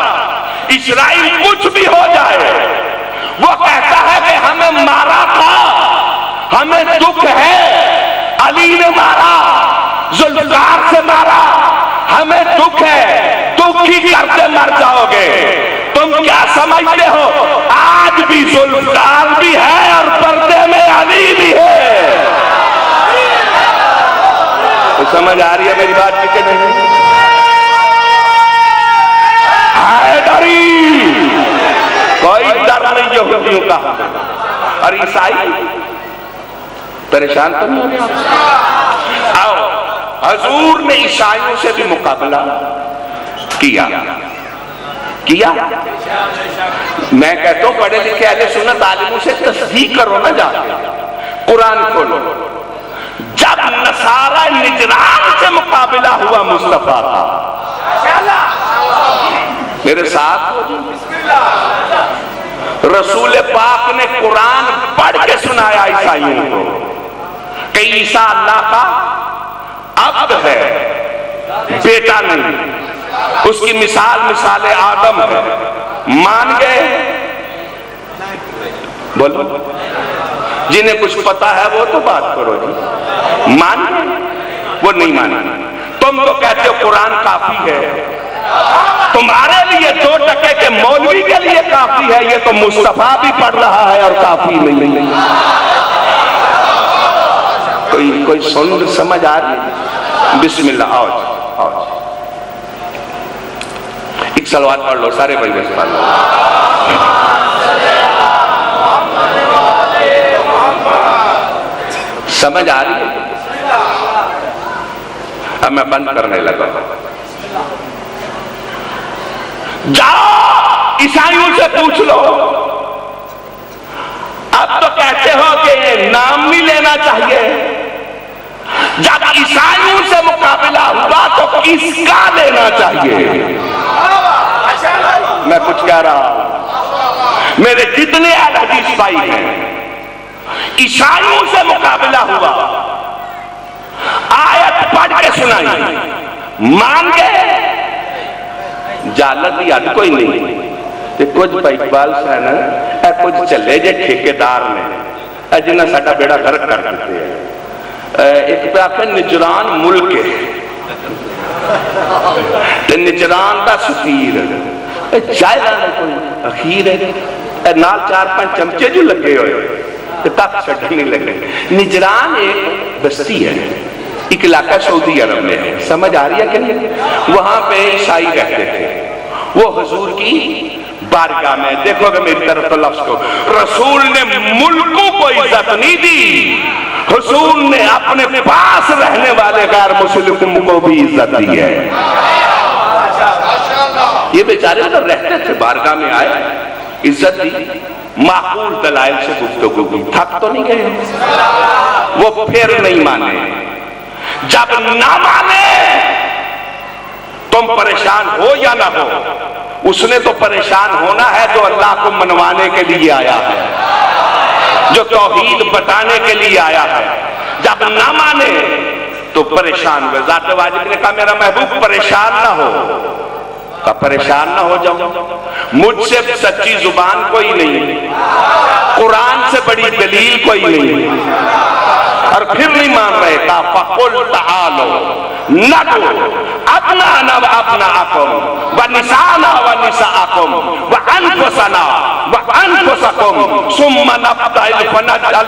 اسرائیل کچھ بھی ہو جائے، وہ کہتا ہے کہ ہمیں مارا تھا، ہمیں دکھ ہے، علی نے مارا، ذوالفقار سے مارا، ہمیں دکھ ہے، دکھ ہی کرتے مر جاؤ گے۔ تم کیا سمجھتے ہو آج بھی ذوالفقار بھی ہے اور پردے میں علی بھی ہے؟ تو سمجھ آ رہی ہے میری بات کہ نہیں؟ حیدری کوئی ڈر نہیں یہودیوں کا، اور عیسائی پریشان تو نہیں ہونے۔ آؤ، حضور نے عیسائیوں سے بھی مقابلہ کیا۔ میں کہتا ہوں پڑھے لکھے اہل سنت عالموں سے تصدیق کرو نہ جا کے، قرآن کھولو۔ جب نصارہ نجران سے مقابلہ ہوا مصطفیٰ کا، میرے ساتھ رسول پاک نے قرآن پڑھ کے سنایا عیسائیوں کو کہ عیسیٰ اللہ کا عبد ہے، بیٹا نہیں، اس کی مثال آدم ہے۔ مان گئے؟ بولو، جنہیں کچھ پتا ہے وہ تو بات کرو جی۔ مان گئے؟ وہ نہیں مانا۔ تم تو کہتے ہو قرآن کافی ہے، تمہارے لیے 2 ٹکے کے مولوی کے لیے کافی ہے، یہ تو مصطفیٰ بھی پڑھ رہا ہے اور کافی نہیں۔ کوئی سن سمجھ آ رہی ہے؟ بسم اللہ، آؤ آؤ، ایک صلوات پڑھ لو سارے بھائی، بس پڑھ لو۔ سمجھ آ رہی ہے؟ اب میں بند کرنے لگا۔ جاؤ عیسائیوں سے پوچھ لو، اب تو کہتے ہو کہ نام نہیں لینا چاہیے، جب عیسائیوں سے مقابلہ ہوا تو کس کا لینا چاہیے؟ میں کچھ کہہ رہا ہوں، میرے جتنے اہل حدیث بھائی ہیں، عیسائیوں سے مقابلہ ہوا، آیت پڑھ کے سنائی، مان گئے؟ جالت یاد کوئی نہیں کہ کچھ اقبال صاحب نے کچھ چلے جے ٹھیکیدار نے جنہیں ساڈا بیڑا غرق کر دیتے ہیں۔ ایک پہ آخر نجران ملک ہے، نجران دا سفیر چائے لانے کوئی اخیر ہے، نال 4-5 چمچے جو لگے ہوئے تک چھڑنے لگے۔ نجران ایک بستی ہے، ایک علاقہ سعودی عرب میں ہے، سمجھ آ رہی ہے کہ نہیں؟ وہاں پہ عیسائی رہتے تھے، وہ حضور کی بارگاہ میں، دیکھو کہ میری طرف تو لفظ کو، رسول نے ملکوں کو عزت نہیں دی، حضور نے اپنے پاس رہنے والے غیر مسلموں کو بھی عزت دی ہے۔ یہ بیچارے اگر رہتے تھے، بارگاہ میں آئے، عزت دی، معقول دلائل سے گفتگو کی، تھک تو نہیں گئے؟ وہ پھر نہیں مانے۔ جب نہ مانے تم پریشان ہو یا نہ ہو، اس نے تو پریشان ہونا ہے جو اللہ کو منوانے کے لیے آیا ہے، جو توحید بتانے کے لیے آیا ہے۔ جب نہ مانے تو پریشان ہوئے۔ ذات واجب نے کہا میرا محبوب پریشان نہ ہو، کہا پریشان نہ ہو جاؤں، مجھ سے سچی زبان کوئی نہیں، قرآن سے بڑی دلیل کوئی نہیں، اور پھر نہیں مان رہے، کہا فَقُلْ تَعَالُوا نَدْعُوا أَبْنَاءَنَا وَأَبْنَاءَكُمْ وَنِسَاءَنَا وَنِسَاءَكُمْ وَأَنفُسَنَا وَأَنفُسَكُمْ ثُمَّ نَبْتَهِلْ فَنَجْعَلْ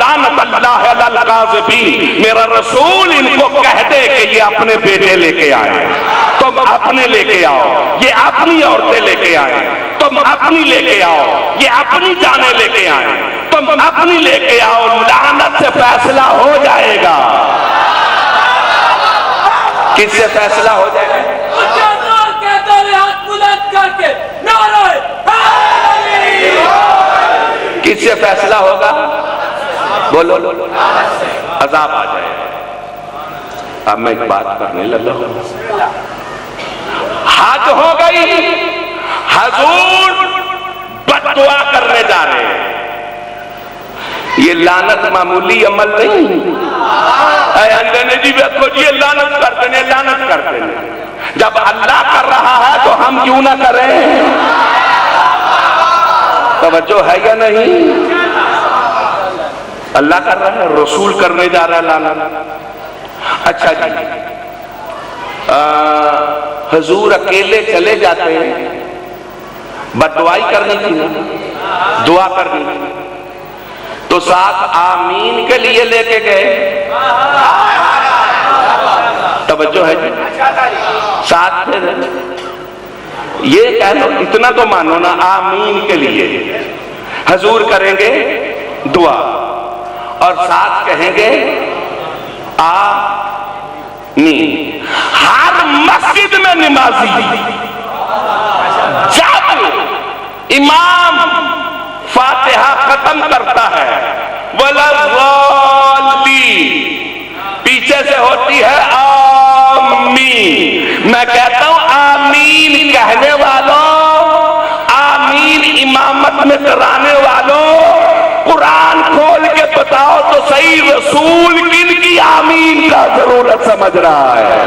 لَعْنَتَ اللَّهِ عَلَى الْكَاذِبِينَ۔ میرا رسول ان کو کہہ دے کہ یہ اپنے بیٹے لے کے آئے، تم اپنے لے کے آؤ، یہ اپنی عورتیں لے کے آئے، تم اپنی لے کے آؤ، یہ اپنی جانیں لے کے آئے، تم اپنی لے کے آؤ، لعنت سے فیصلہ ہو جائے گا۔ کس سے فیصلہ ہو جائے گا؟ کس سے فیصلہ ہوگا؟ بولو، عذاب آ جائے گا۔ اب میں ایک بات کرنے لگا ہوں، حج ہو گئی، حضور بددعا کرنے جا رہے ہیں۔ یہ لعنت معمولی عمل نہیں، اے اللہ نے جی بیٹھو جی لعنت کر جب اللہ کر رہا ہے تو ہم کیوں نہ کریں؟ توجہ ہے یا نہیں؟ اللہ کر رہا ہے، رسول کرنے جا رہا ہے لانا۔ اچھا جی، حضور اکیلے چلے جاتے ہیں، بددعائی کرنی تھی، دعا کرنی تھی، تو ساتھ آمین کے لیے لے کے گئے۔ توجہ ہے جی، ساتھ پھر یہ کہہ لو، اتنا تو مانو نا، آمین کے لیے حضور کریں گے دعا اور ساتھ کہیں گے آمین۔ ہر مسجد میں نمازی جب امام فاتحہ ختم کرتا ہے وَلَا الضَّالِّينَ، پیچھے سے ہوتی ہے آمین۔ میں کہتا ہوں آمین کہنے والوں، آمین امامت میں کرانے والوں، قرآن کھول کے بتاؤ تو صحیح، رسول کن کی آمین کا ضرورت سمجھ رہا ہے؟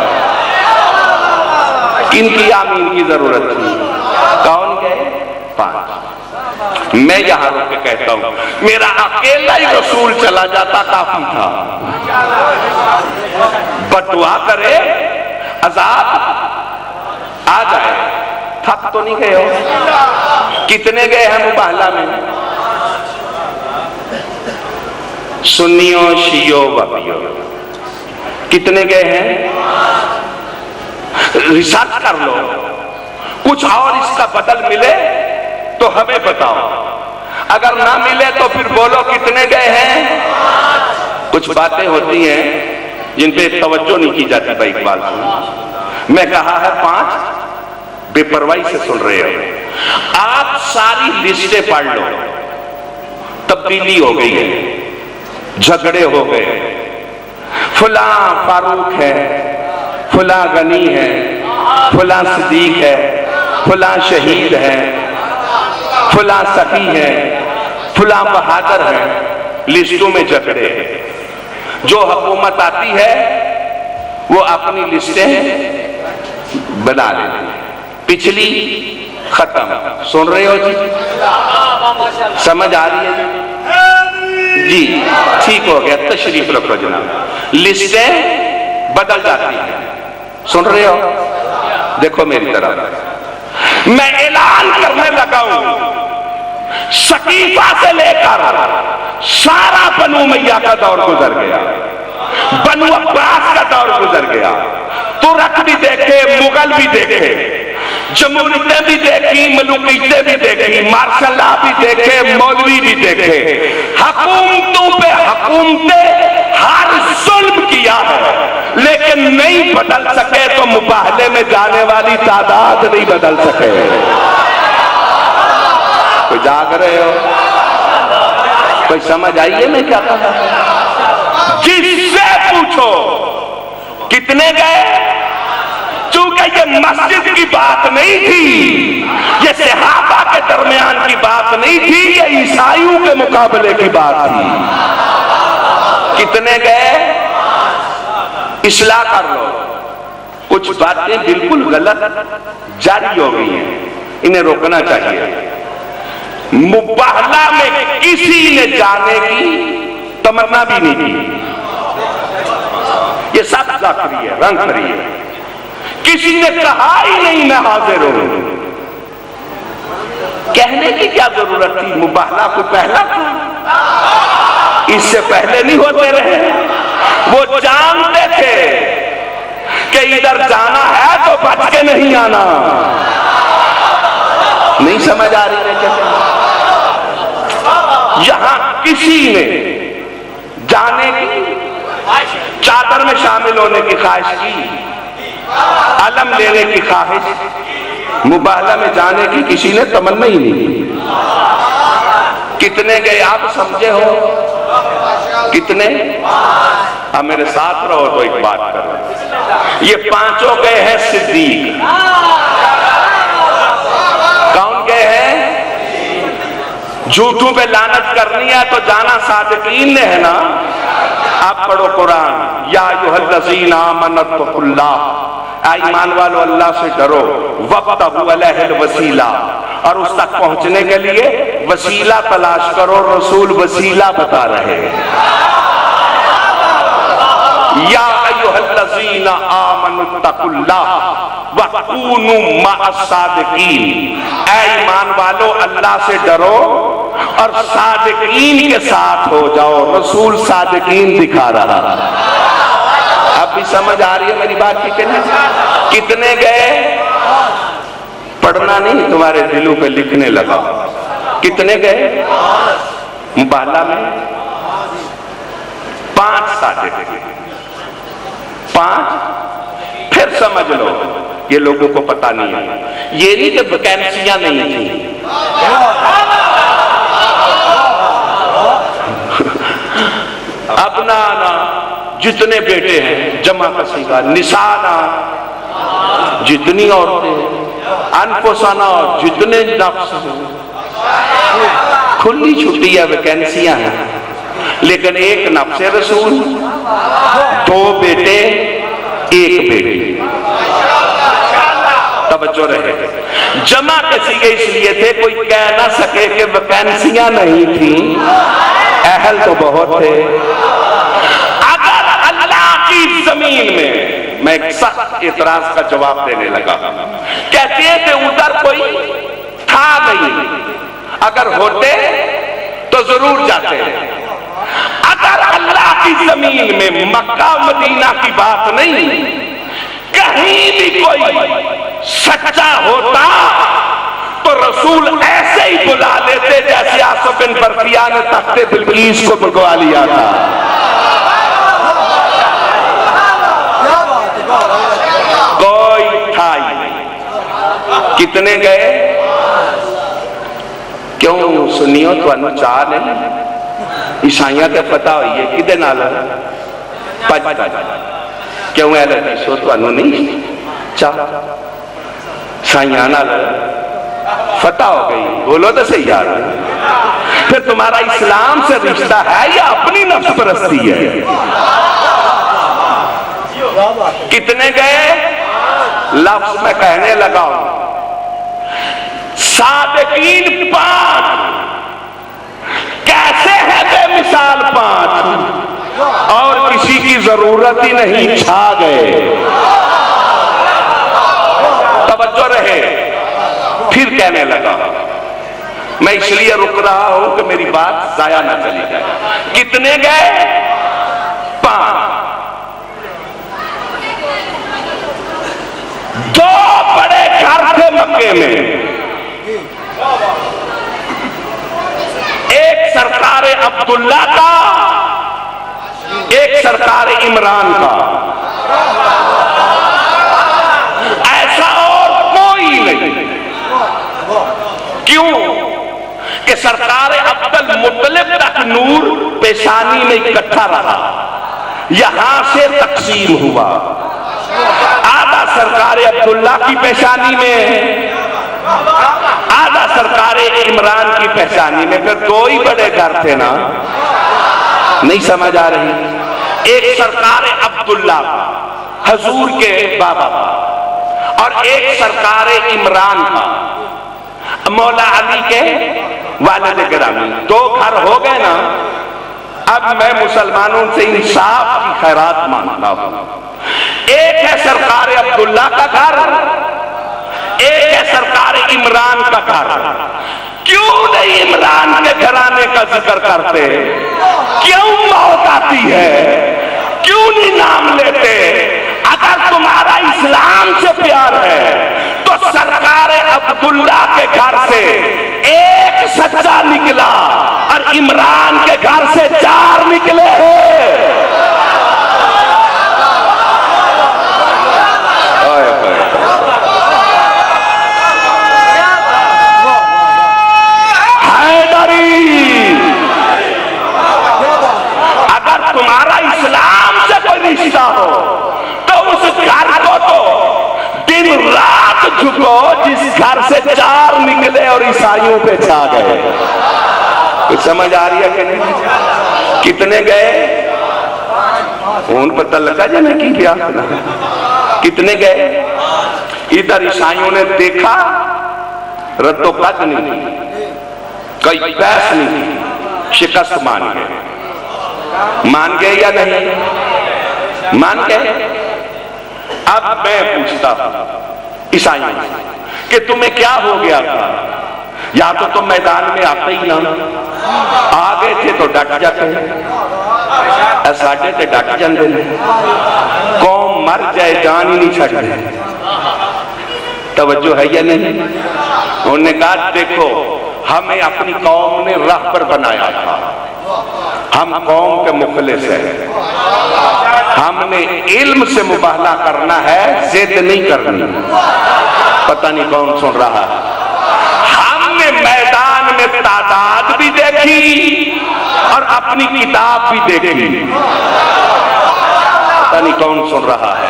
کن کی آمین کی ضرورت تھی؟ کون گئے؟ 5۔ میں یہاں رک کے کہتا ہوں میرا اکیلا ہی رسول چلا جاتا کافی تھا۔ بدعا کرے، عذاب آ جائے، تھک تو نہیں گئے ہو؟ کتنے گئے ہیں مباہلہ میں؟ سنیوں، شیعوں، وہابیوں، کتنے گئے ہیں؟ ریسرچ کر لو، کچھ اور اس کا بدل ملے تو ہمیں بتاؤ، اگر نہ ملے تو پھر بولو کتنے گئے ہیں؟ کچھ باتیں ہوتی ہیں جن پہ توجہ نہیں کی جاتی بھائی اقبال سے۔ میں کہا ہے 5، بے پرواہی سے سن رہے ہو۔ آپ ساری لسٹیں پڑھ لو، تبدیلی ہو گئی ہے، جھگڑے ہو گئے، فلاں فاروق ہے، فلاں غنی ہے، فلاں صدیق ہے، فلاں شہید ہے، فلاں سخی ہے، فلاں بہادر ہے، لسٹوں میں جھگڑے۔ جو حکومت آتی ہے وہ اپنی لسٹیں بنا لیتی ہے، پچھلی ختم۔ سن رہے ہو جی؟ سمجھ آ رہی ہے جی؟ ٹھیک ہو گیا، تشریف رکھو جناب۔ لسٹیں بدل جاتی ہیں، سن رہے ہو؟ دیکھو میری طرف، میں اعلان کرنے لگا ہوں، سقیفہ سے لے کر سارا بنو امیہ کا دور گزر گیا، بنو عباس کا دور گزر گیا، ترک بھی دیکھے، مغل بھی دیکھے، جمہوریتیں بھی دیکھی، ملوکیتیں بھی دیکھی، مارشل لا بھی دیکھے، مولوی بھی دیکھے، حکومتوں پہ حکومتیں ہر ظلم کیا ہے، لیکن نہیں بدل سکے تو مباہلے میں جانے والی تعداد نہیں بدل سکے۔ کوئی جاگ رہے ہو؟ کوئی سمجھ آئیے میں کیا کہا؟ جس سے پوچھو کتنے گئے؟ چونکہ یہ مسجد کی بات نہیں تھی، یہ صحابہ کے درمیان کی بات نہیں تھی، یہ عیسائیوں کے مقابلے کی بات تھی۔ کتنے گئے؟ اصلاح کر لو، کچھ باتیں بالکل غلط جاری ہو گئی ہیں، انہیں روکنا چاہیے۔ مباہلہ میں کسی نے جانے کی تمنا بھی نہیں کی، یہ سب ذاکری ہے، رنگ کری ہے، کسی نے کہا ہی نہیں میں حاضر ہوں۔ کہنے کی کیا ضرورت تھی؟ مباہلہ کو پہلا تھا، اس سے پہلے نہیں ہوتے رہے۔ وہ جانتے تھے کہ ادھر جانا ہے تو بچ کے نہیں آنا۔ نہیں سمجھ آ رہی ہے کیا؟ یہاں کسی نے جانے کی، چادر میں شامل ہونے کی خواہش کی، علم لینے کی خواہش، مباہلہ میں جانے کی کسی نے تمنا ہی نہیں کی۔ کتنے گئے آپ سمجھے ہو؟ کتنے؟ اب میرے ساتھ رہو تو ایک بات کرو، یہ 5 گئے ہیں صدیق۔ کون گئے ہیں؟ جھوٹوں پہ لعنت کرنی ہے تو جانا صادقین نے ہے نا۔ آپ پڑھو قرآن، یا ایھا الذین آمنوا اتقوا اللہ، ایمان والو اللہ سے ڈرو، وَابْتَغُوا إِلَيْهِ الْوَسِيلَةَ، اور اس تک پہنچنے کے لیے وسیلہ تلاش کرو. رسول وسیلہ بتا رہے ہیں. یا ایھا الذین آمنوا اتقوا اللہ وَکُونُوا مَعَ الصَّادِقِینَ، اے ایمان والو اللہ سے ڈرو اور صادقین کے ساتھ ہو جاؤ. رسول صادقین دکھا رہا. اب بھی سمجھ آ رہی ہے میری بات کی کہ نہیں؟ کتنے گئے؟ پڑھنا نہیں، تمہارے دلوں پہ لکھنے لگا. کتنے گئے؟ بالا میں 5 صادق، 5. پھر سمجھ لو یہ لوگوں کو پتہ نہیں ہے. یہ نہیں کہ ویکینسیاں نہیں تھیں. ابنانا جتنے بیٹے ہیں جمع کسی کا، نسانا جتنی عورتیں، انفسانا جتنے نفس ہیں. کھلی چھٹی ہے، ویکینسیاں ہیں. لیکن ایک نفس رسول، 2 بیٹے 1 بیٹی. توجہ رہے. جمع کسی کے اس لیے تھے کوئی کہہ نہ سکے کہ ویکینسیاں نہیں تھیں، اہل تو بہت تھے. اگر اللہ کی زمین میں ایک سخت اعتراض کا جواب دینے لگا. کہتے ہیں کہ ادھر کوئی تھا نہیں، اگر ہوتے تو ضرور جاتے. اگر اللہ کی زمین میں مکہ مدینہ کی بات نہیں، کہیں بھی کوئی سچا ہوتا تو رسول ایسے ہی بلا لیتے جیسے آصف بن برقیہ نے تخت بلقیس کو بلوا لیا تھا. کوئی تھا ہی نہیں. کتنے گئے؟ کیوں سنیو تو انو چاہ نہیں عیسائیاں تے پتہ ہوئی ہے کدے نال پج کیوں اہل حدیثو تو انو نہیں چاہ عیسائیاں نال فتح ہو گئی. بولو تو صحیح یار. پھر تمہارا اسلام سے رشتہ ہے یا اپنی نفس پرستی ہے؟ کتنے گئے؟ لفظ میں کہنے لگا صادقین 5. کیسے ہے بے مثال 5 اور کسی کی ضرورت ہی نہیں، چھا گئے. توجہ رہے. پھر کہنے لگا، میں اس لیے رک رہا ہوں کہ میری بات ضائع نہ چلی جائے. کتنے گئے؟ 5. 2 بڑے گھر تھے مکے میں. ایک سرکار عبداللہ کا، ایک سرکار عمران کا. ایسا اور کوئی نہیں. کیوں کہ سرکار عبدالمطلب تک نور پیشانی میں اکٹھا رہا، یہاں سے تقسیم ہوا. آدھا سرکار عبداللہ کی پیشانی میں، آدھا سرکار عمران کی پیشانی میں. پھر 2 ہی بڑے گھر تھے نا. نہیں سمجھ آ رہی؟ ایک سرکار عبداللہ حضور کے بابا اور ایک سرکار عمران کا مولا علی کے والد گرامی. 2 گھر ہو گئے نا. اب میں مسلمانوں سے انصاف کی خیرات مانگتا ہوں. ایک ہے سرکار عبداللہ کا گھر، ایک ہے سرکار عمران کا گھر. کیوں نہیں عمران کے گھرانے کا ذکر کرتے؟ کیوں موت آتی ہے؟ کیوں نہیں نام لیتے؟ اگر تمہارا اسلام سے پیار ہے تو سرکار عبداللہ کے گھر سے 1 سچا نکلا اور عمران کے گھر سے 4 نکلے ہیں. اگر تمہارا اسلام سے کوئی رشتہ ہو تو اس گھر کو تو دن رات جھکو جس گھر سے 4 نکلے اور عیسائیوں پہ چھا گئے. کچھ سمجھ آ رہی ہے کہ نہیں؟ کتنے گئے؟ ان پتہ لگا جانا کی کیا کتنے گئے؟ ادھر عیسائیوں نے دیکھا رد و قد نہیں، کوئی بحث نہیں، شکست مان گئے یا نہیں؟ مان گئے۔ اب میں پوچھتا ہوں عیسائیوں کہ تمہیں کیا ہو گیا تھا؟ یا تو تم میدان میں آتے ہی نہ، آ گئے تھے تو ڈٹ جاتے ہیں، ساڈے تے ڈٹ جاندے نے، قوم مر جائے جان ہی نہیں چھڈتے۔ توجہ ہے یا نہیں؟ انہوں نے کہا دیکھو ہمیں اپنی قوم نے راہبر بنایا تھا، ہم قوم کے مخلص ہیں، ہم نے علم سے مباہلہ کرنا ہے، ضد نہیں کرنی۔ پتہ نہیں کون سن رہا ہے۔ ہم نے میدان میں تعداد بھی دیکھی اور اپنی کتاب بھی دیکھی۔ پتہ نہیں کون سن رہا ہے۔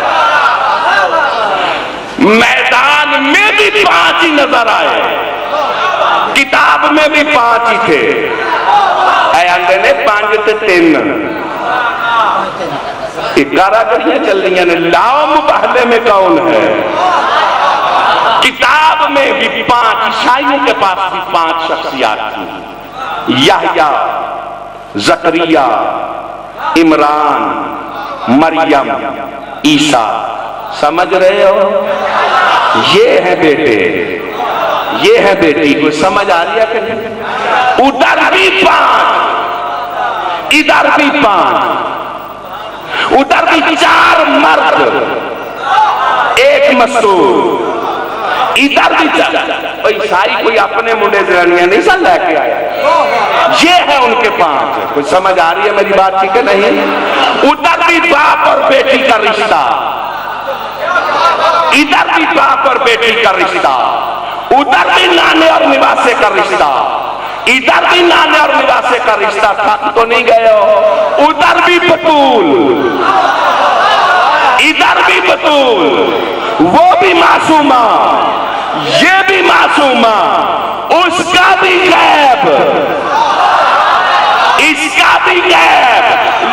میدان میں بھی 5 ہی نظر آئے، کتاب میں بھی 5 ہی تھے۔ اے آندے نے 5 تے 3 کاراگریاں چل رہی ہیں، لاؤ مباہلے میں کون ہے؟ کتاب میں بھی 5، عیسائیوں کے پاس بھی 5 شخصیات تھیں، یحییٰ، زکریا، عمران، مریم، عیسیٰ۔ سمجھ رہے ہو؟ یہ ہے بیٹے، یہ ہے بیٹی۔ کوئی سمجھ آ رہی ہے کہ نہیں؟ ادھر بھی 5، ادھر بھی 5، ادھر بھی 4 مرد، 1 مسعود، ادھر بھی 4۔ عیسائی کوئی اپنے منڈے زرانیاں نہیں سن لے کے آئے، یہ ہے ان کے 5۔ کوئی سمجھ آ رہی ہے میری بات ٹھیک ہے نہیں؟ ادھر بھی باپ اور بیٹی کا رشتہ، ادھر بھی باپ اور بیٹی کا رشتہ، ادھر بھی نانے اور نواسے کا رشتہ، ادھر بھی نانے اور نواسے کا رشتہ۔ تھک تو نہیں گئے ہو؟ ادھر بھی بطول، ادھر بھی بطول، وہ بھی معصومہ، یہ بھی معصومہ، اس کا بھی غیب، اس کا بھی غیب،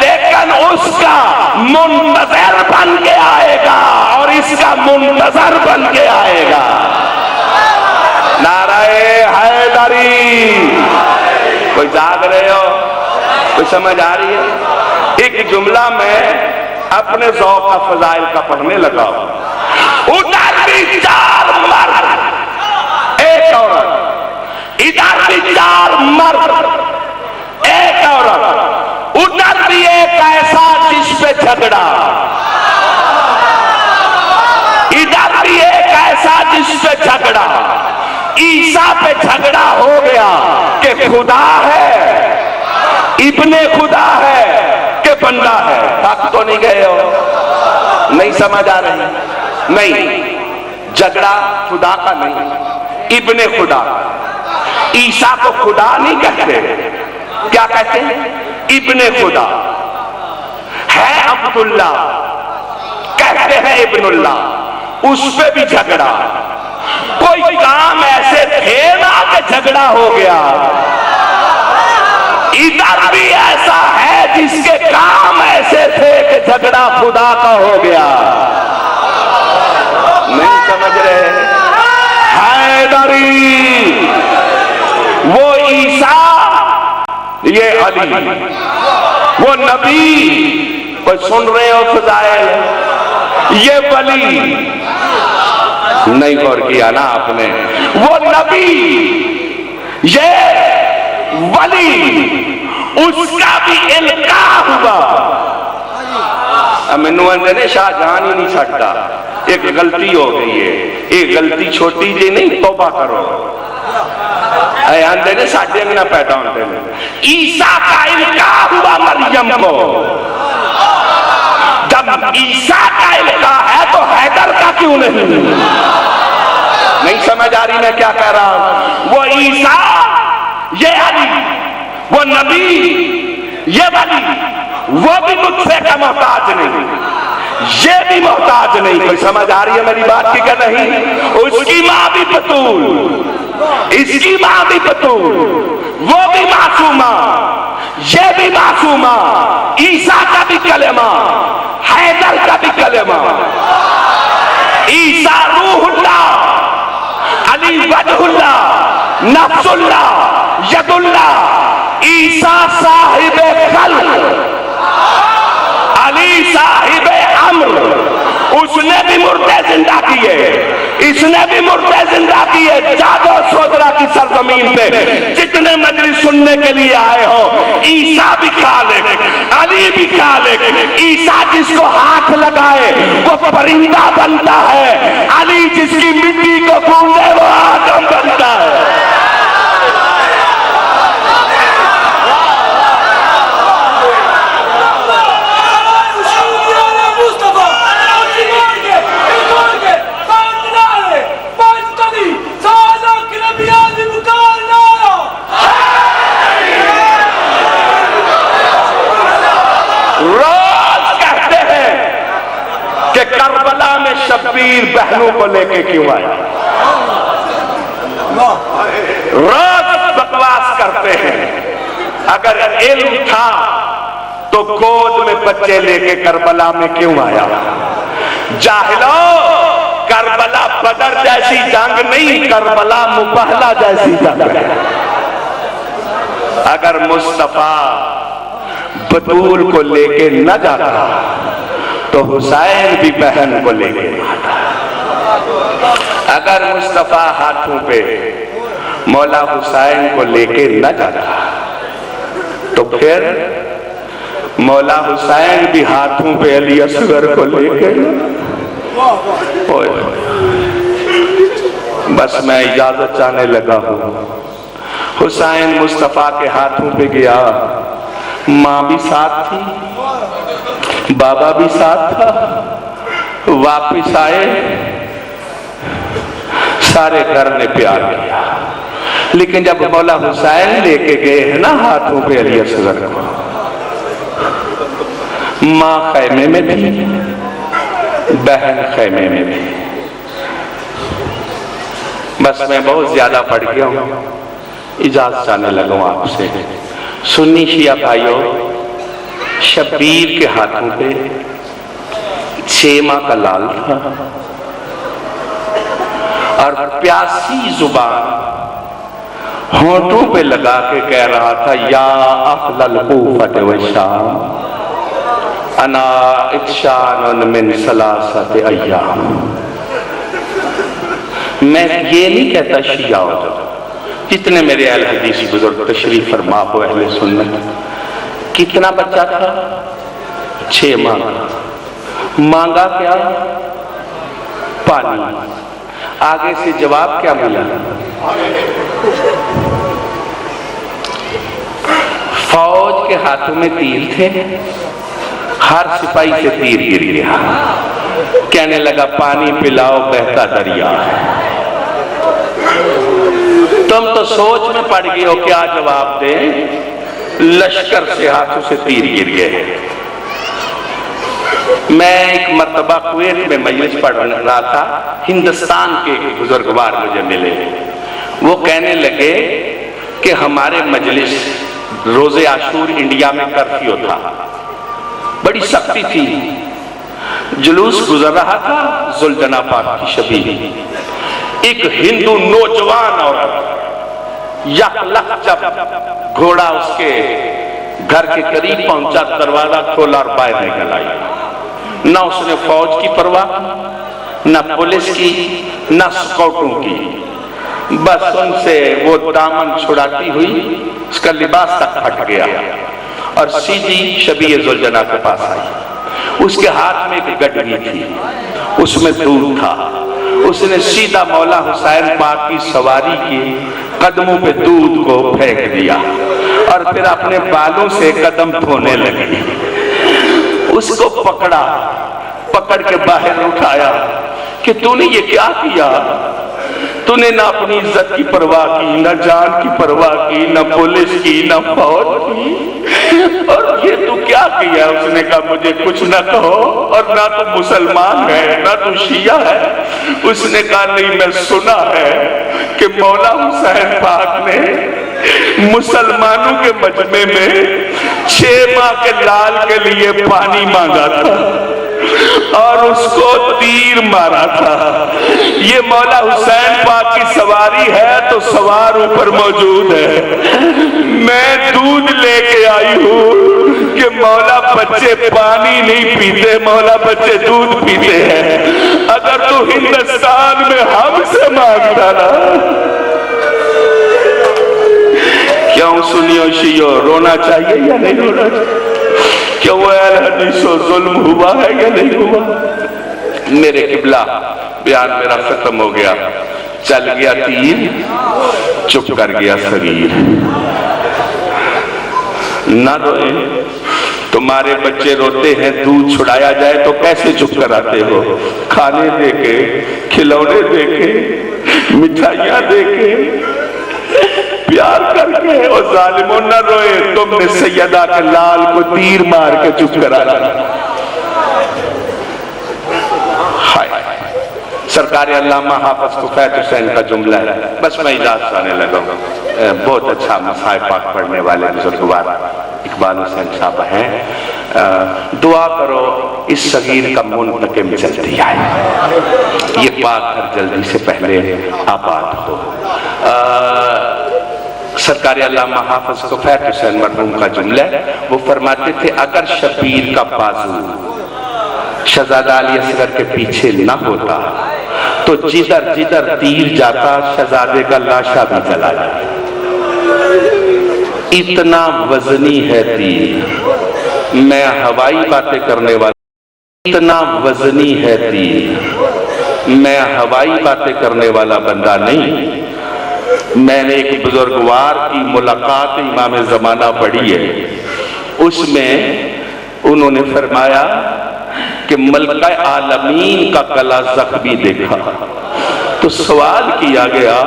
لیکن اس کا منتظر بن کے آئے گا اور اس کا منتظر بن کے آئے گا۔ نعرہ حیدری۔ کوئی جاگ رہے ہو؟ کوئی سمجھ آ رہی ہے؟ ایک جملہ میں اپنے ذوق کا فضائل کا پڑھنے لگا، ادھر بھی 4 مرد، 1 عورت، ادھر بھی 4 مرد، 1 عورت، ادھر بھی ایک ایسا جس پہ جھگڑا، ادھر بھی ایک ایسا جس پہ جھگڑا۔ عیسیٰ پہ جھگڑا ہو گیا کہ خدا ہے، ابن خدا ہے کہ بندہ ہے۔ تھک تو نہیں گئے ہو؟ نہیں سمجھ آ رہی؟ نہیں، جھگڑا خدا کا نہیں، ابن خدا۔ عیسیٰ کو خدا نہیں کہتے، کیا کہتے ہیں؟ ابن خدا ہے، عبداللہ کہتے ہیں، ابن اللہ۔ اس پہ بھی جھگڑا، کوئی کام ایسے تھے نا کہ جھگڑا ہو گیا۔ ادھر بھی ایسا ہے جس کے کام ایسے تھے کہ جھگڑا خدا کا ہو گیا۔ نہیں سمجھ رہے؟ حیدری، وہ عیسیٰ، یہ علی، وہ نبی۔ کوئی سن رہے ہو فضائل؟ یہ ولی، نہیں غور کیا نا آپ نے؟ وہ نبی، یہ ولی، اس کا بھی القاء ہوا۔ مینوں اندر نے شاہ جہان ہی نہیں چھٹا، ایک غلطی ہو گئی ہے، ایک غلطی چھوٹی جی نہیں، توبہ کرو۔ اے اندر نے ساڑھے انگنا پیدا ہوتے ہیں۔ عیسیٰ کا القاء ہوا مریم کو۔ جب عیسیٰ کا القاء ہے تو حیدر کا کیوں نہیں؟ نہیں سمجھ آ رہی میں کیا کہہ رہا ہوں؟ وہ عیسیٰ، یہ علی، وہ نبی، یہ ولی، وہ بھی مجھ سے کا محتاج نہیں، یہ بھی محتاج نہیں۔ کوئی سمجھ آ رہی ہے میری بات کی کہ نہیں؟ اس کی ماں بھی بطول، اس کی ماں بھی بطول، وہ بھی معصومہ، یہ بھی معصومہ، عیسیٰ کا بھی کلمہ، حیدر کا بھی کلمہ۔ وجہ اللہ، نفس اللہ، ید اللہ، عیسیٰ صاحب خلق، علی صاحب امر، اس نے بھی مردے زندہ کیے، اس نے بھی مردے زندہ کیے۔ جادو سودرا کی سرزمین پہ جتنے مجلس سننے کے لیے آئے ہو، عیسیٰ بھی خالق، علی بھی خالق۔ عیسیٰ جس کو ہاتھ لگائے وہ پرندہ بنتا ہے، علی جس کی مٹی کو گونجے وہ آدم بنتا ہے۔ کربلا میں شبیر بہنوں کو لے کے کیوں آیا؟ روز بکواس کرتے ہیں، اگر علم تھا تو گود میں بچے لے کے کربلا میں کیوں آیا؟ جاہلو، کربلا بدر جیسی جنگ نہیں، کربلا مبہلا جیسی جنگ ہے۔ اگر مصطفیٰ بطول کو لے کے نہ جاتا تو حسین بھی بہن کو لے کے آتا۔ اگر مصطفیٰ ہاتھوں پہ مولا حسین کو لے کے نہ جاتا تو پھر مولا حسین بھی ہاتھوں پہ علی اصغر کو لے کے۔ بس میں اجازت چاہنے لگا ہوں۔ حسین مصطفیٰ کے ہاتھوں پہ گیا، ماں بھی ساتھ تھی، بابا بھی ساتھ تھا، واپس آئے، سارے گھر نے پیار کیا، لیکن جب مولا حسین لے کے گئے ہیں نا ہاتھوں پہ علی اصغر کو، ماں خیمے میں تھی، بہن خیمے میں تھی۔ بس میں بہت زیادہ پڑھ گیا ہوں، اجازت چاہنے لگا ہوں آپ سے۔ سنی شیعہ بھائیوں، شبیر کے ہاتھوں پہ 6 ماہ کا لال تھا اور پیاسی زبان ہونٹوں پہ لگا کے کہہ رہا تھا، یا اہل الکوفۃ والشام انا اتشان من ثلاثۃ ایام۔ میں یہ نہیں کہتا شیعہ ہو، جتنے میرے اہل حدیث بزرگ تشریف فرما ہو اہل سنت، کتنا بچہ تھا؟ 6 ماہ۔ مانگا کیا؟ پانی۔ آگے سے جواب کیا ملا؟ فوج کے ہاتھوں میں تیر تھے، ہر سپاہی سے تیر گر گیا، کہنے لگا پانی پلاؤ بہتا دریا۔ تم تو سوچ میں پڑ گئے ہو کیا جواب دیں؟ لشکر سے ہاتھوں سے تیر گر گئے۔ میں ایک مرتبہ کویت میں مجلس پڑھ رہا تھا، ہندوستان کے بزرگوار مجھے ملے، وہ کہنے لگے کہ ہمارے مجلس روز عاشور انڈیا میں کرفیو تھا، بڑی سختی تھی، جلوس گزر رہا تھا ذوالجناح پاک کی شبیہ، ایک ہندو نوجوان عورت یک لک جب گھوڑا اس کے گھر کے قریب پہنچا، دروازہ کھولا اور باہر نکل آئی۔ نہ اس نے فوج کی پرواہ، نہ پولیس کی، نہ سکاؤٹوں کی، بس ان سے وہ دامن چھڑاتی ہوئی اس کا لباس تک پھٹ گیا اور سیدھی شبیہ ذوالجناح کے پاس آئی۔ اس کے ہاتھ میں ایک گڈی تھی، اس میں دودھ تھا، اس نے سیدھا مولا حسین پاک کی سواری کی قدموں پہ دودھ کو پھینک دیا اور پھر اپنے بالوں سے قدم دھونے لگی۔ اس کو پکڑ کے باہر اٹھایا کہ تو نے یہ کیا کیا؟ تو نے نہ اپنی عزت کی پرواہ کی، نہ جان کی پرواہ کی، نہ پولیس کی، نہ فوج کی، اور یہ تو کیا کیا؟ اس نے کہا مجھے کچھ نہ کہو، اور نہ تو مسلمان ہے نہ تو شیعہ ہے۔ اس نے کہا نہیں، میں سنا ہے کہ مولا حسین پاک نے مسلمانوں کے مجمع میں 6 ماہ کے لال کے لیے پانی مانگا تھا اور اس کو تیر تیر مارا تھا. یہ مولا حسین پاک کی سواری ہے تو سوار اوپر موجود ہے. میں دودھ لے کے آئی ہوں کہ مولا بچے پانی نہیں پیتے, مولا بچے دودھ پیتے ہیں. اگر تو ہندوستان میں ہم سے مانگتا نا. کیوں سنیو شیو رونا چاہیے یا نہیں رونا چاہیے؟ کیوں اہل حدیث و ظلم ہوا ہے یا نہیں ہوا؟ میرے قبلہ بیان میرا ختم ہو گیا. چل گیا تیر, چپ کر گیا صغیر. نہ روئے, تمہارے بچے روتے ہیں دودھ چھڑایا جائے تو کیسے چپ کراتے ہو؟ کھانے دے کے, کھلونے دے کے, مٹھائیاں دے کے, پیار کر کے. اور ظالموں نہ روئے, تم نے سیدہ کے لال کو تیر مار کے چپ کرا دیا. سرکار علامہ حافظ کفایت حسین کا جملہ ہے, بس میں اجازت آنے لگا ہوں. بہت اچھا مصحف پاک پڑھنے والے بزرگوار اقبال حسین صاحب ہیں. دعا کرو اس صغیر کا منتقم جلدی آئے, یہ پاک گھر جلدی سے پہلے آباد ہو. سرکار علامہ حافظ کفایت حسین مرحوم کا جملہ ہے, وہ فرماتے تھے اگر شبیر کا بازو شہزادہ علی اصغر کے پیچھے نہ ہوتا تو جدھر جدھر تیر جاتا شہزادے کا لاشا بھی چلا جاتا. اتنا وزنی ہے تیر, میں ہوائی باتیں کرنے والا. اتنا وزنی ہے تیر, میں ہوائی باتیں کرنے والا بندہ نہیں. میں نے ایک بزرگوار کی ملاقات امام زمانہ پڑھی ہے, اس میں انہوں نے فرمایا کہ ملکہ عالمین کا گلا زخمی دیکھا تو سوال کیا گیا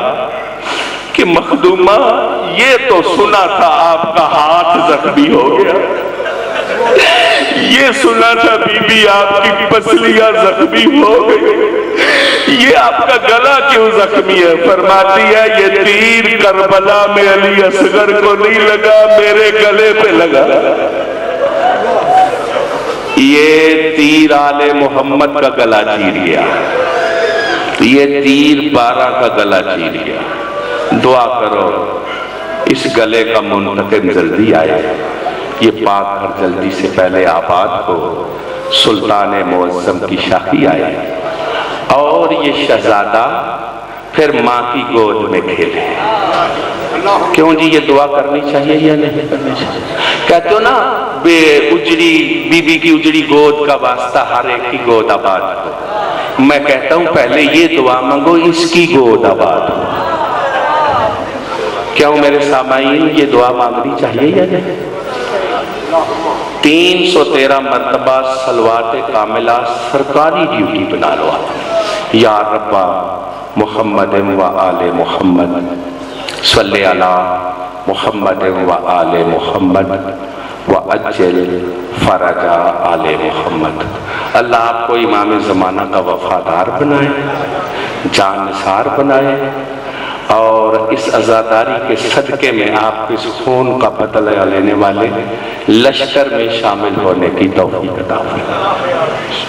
کہ مخدومہ یہ تو سنا تھا آپ کا ہاتھ زخمی ہو گیا, یہ سنا تھا بی بی آپ کی پسلیاں زخمی ہو گئی, یہ آپ کا گلا کیوں زخمی ہے؟ فرماتی ہے یہ تیر کربلا میں علی اصغر کو نہیں لگا, میرے گلے پہ لگا. یہ تیر آل محمد کا گلا چیر گیا, یہ تیر 12 کا گلا چیر گیا. دعا کرو اس گلے کا منتقم جلدی آئے, یہ پاک گھر جلدی سے پہلے آباد ہو, سلطان معظم کی شاخی آئے اور یہ شہزادہ پھر ماں کی گود میں کھیلے. کیوں جی یہ دعا کرنی چاہیے یا نہیں کرنی چاہیے؟ کہتے ہو نا بے اجڑی بی بی کی اجڑی گود کا واسطہ ہر ایک کی گود آباد ہو. میں کہتا ہوں پہلے یہ دعا مانگو اس کی گود آباد ہو. کیوں میرے سامعین یہ دعا مانگنی چاہیے یا نہیں؟ 313 مرتبہ صلوات کاملہ سرکاری ڈیوٹی بنا لو. یا ربا محمد و آل محمد صلی علی محمد و آل محمد و اجل فرج آل محمد. اللہ آپ کو امام زمانہ کا وفادار بنائے, جان نثار بنائے, اور اس عزاداری کے صدقے میں آپ اس خون کا بدلہ لینے والے لشکر میں شامل ہونے کی توفیق عطا فرمائے.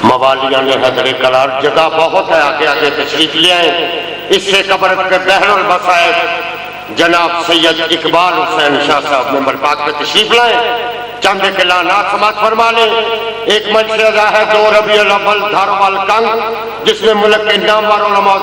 موالیان حضر قرار جگہ بہت ہے, آگے آگے تشریف لے آئیں. اس سے قبر کے بحر البصائر جناب سید اقبال حسین شاہ صاحب ممبر پاک پہ تشریف لائیں, چند اعلانات سماعت فرما لیں. ایک مجلس ہے 2 ربیع الاول دھاروال کنگ, جس میں ملک کے نامور علماء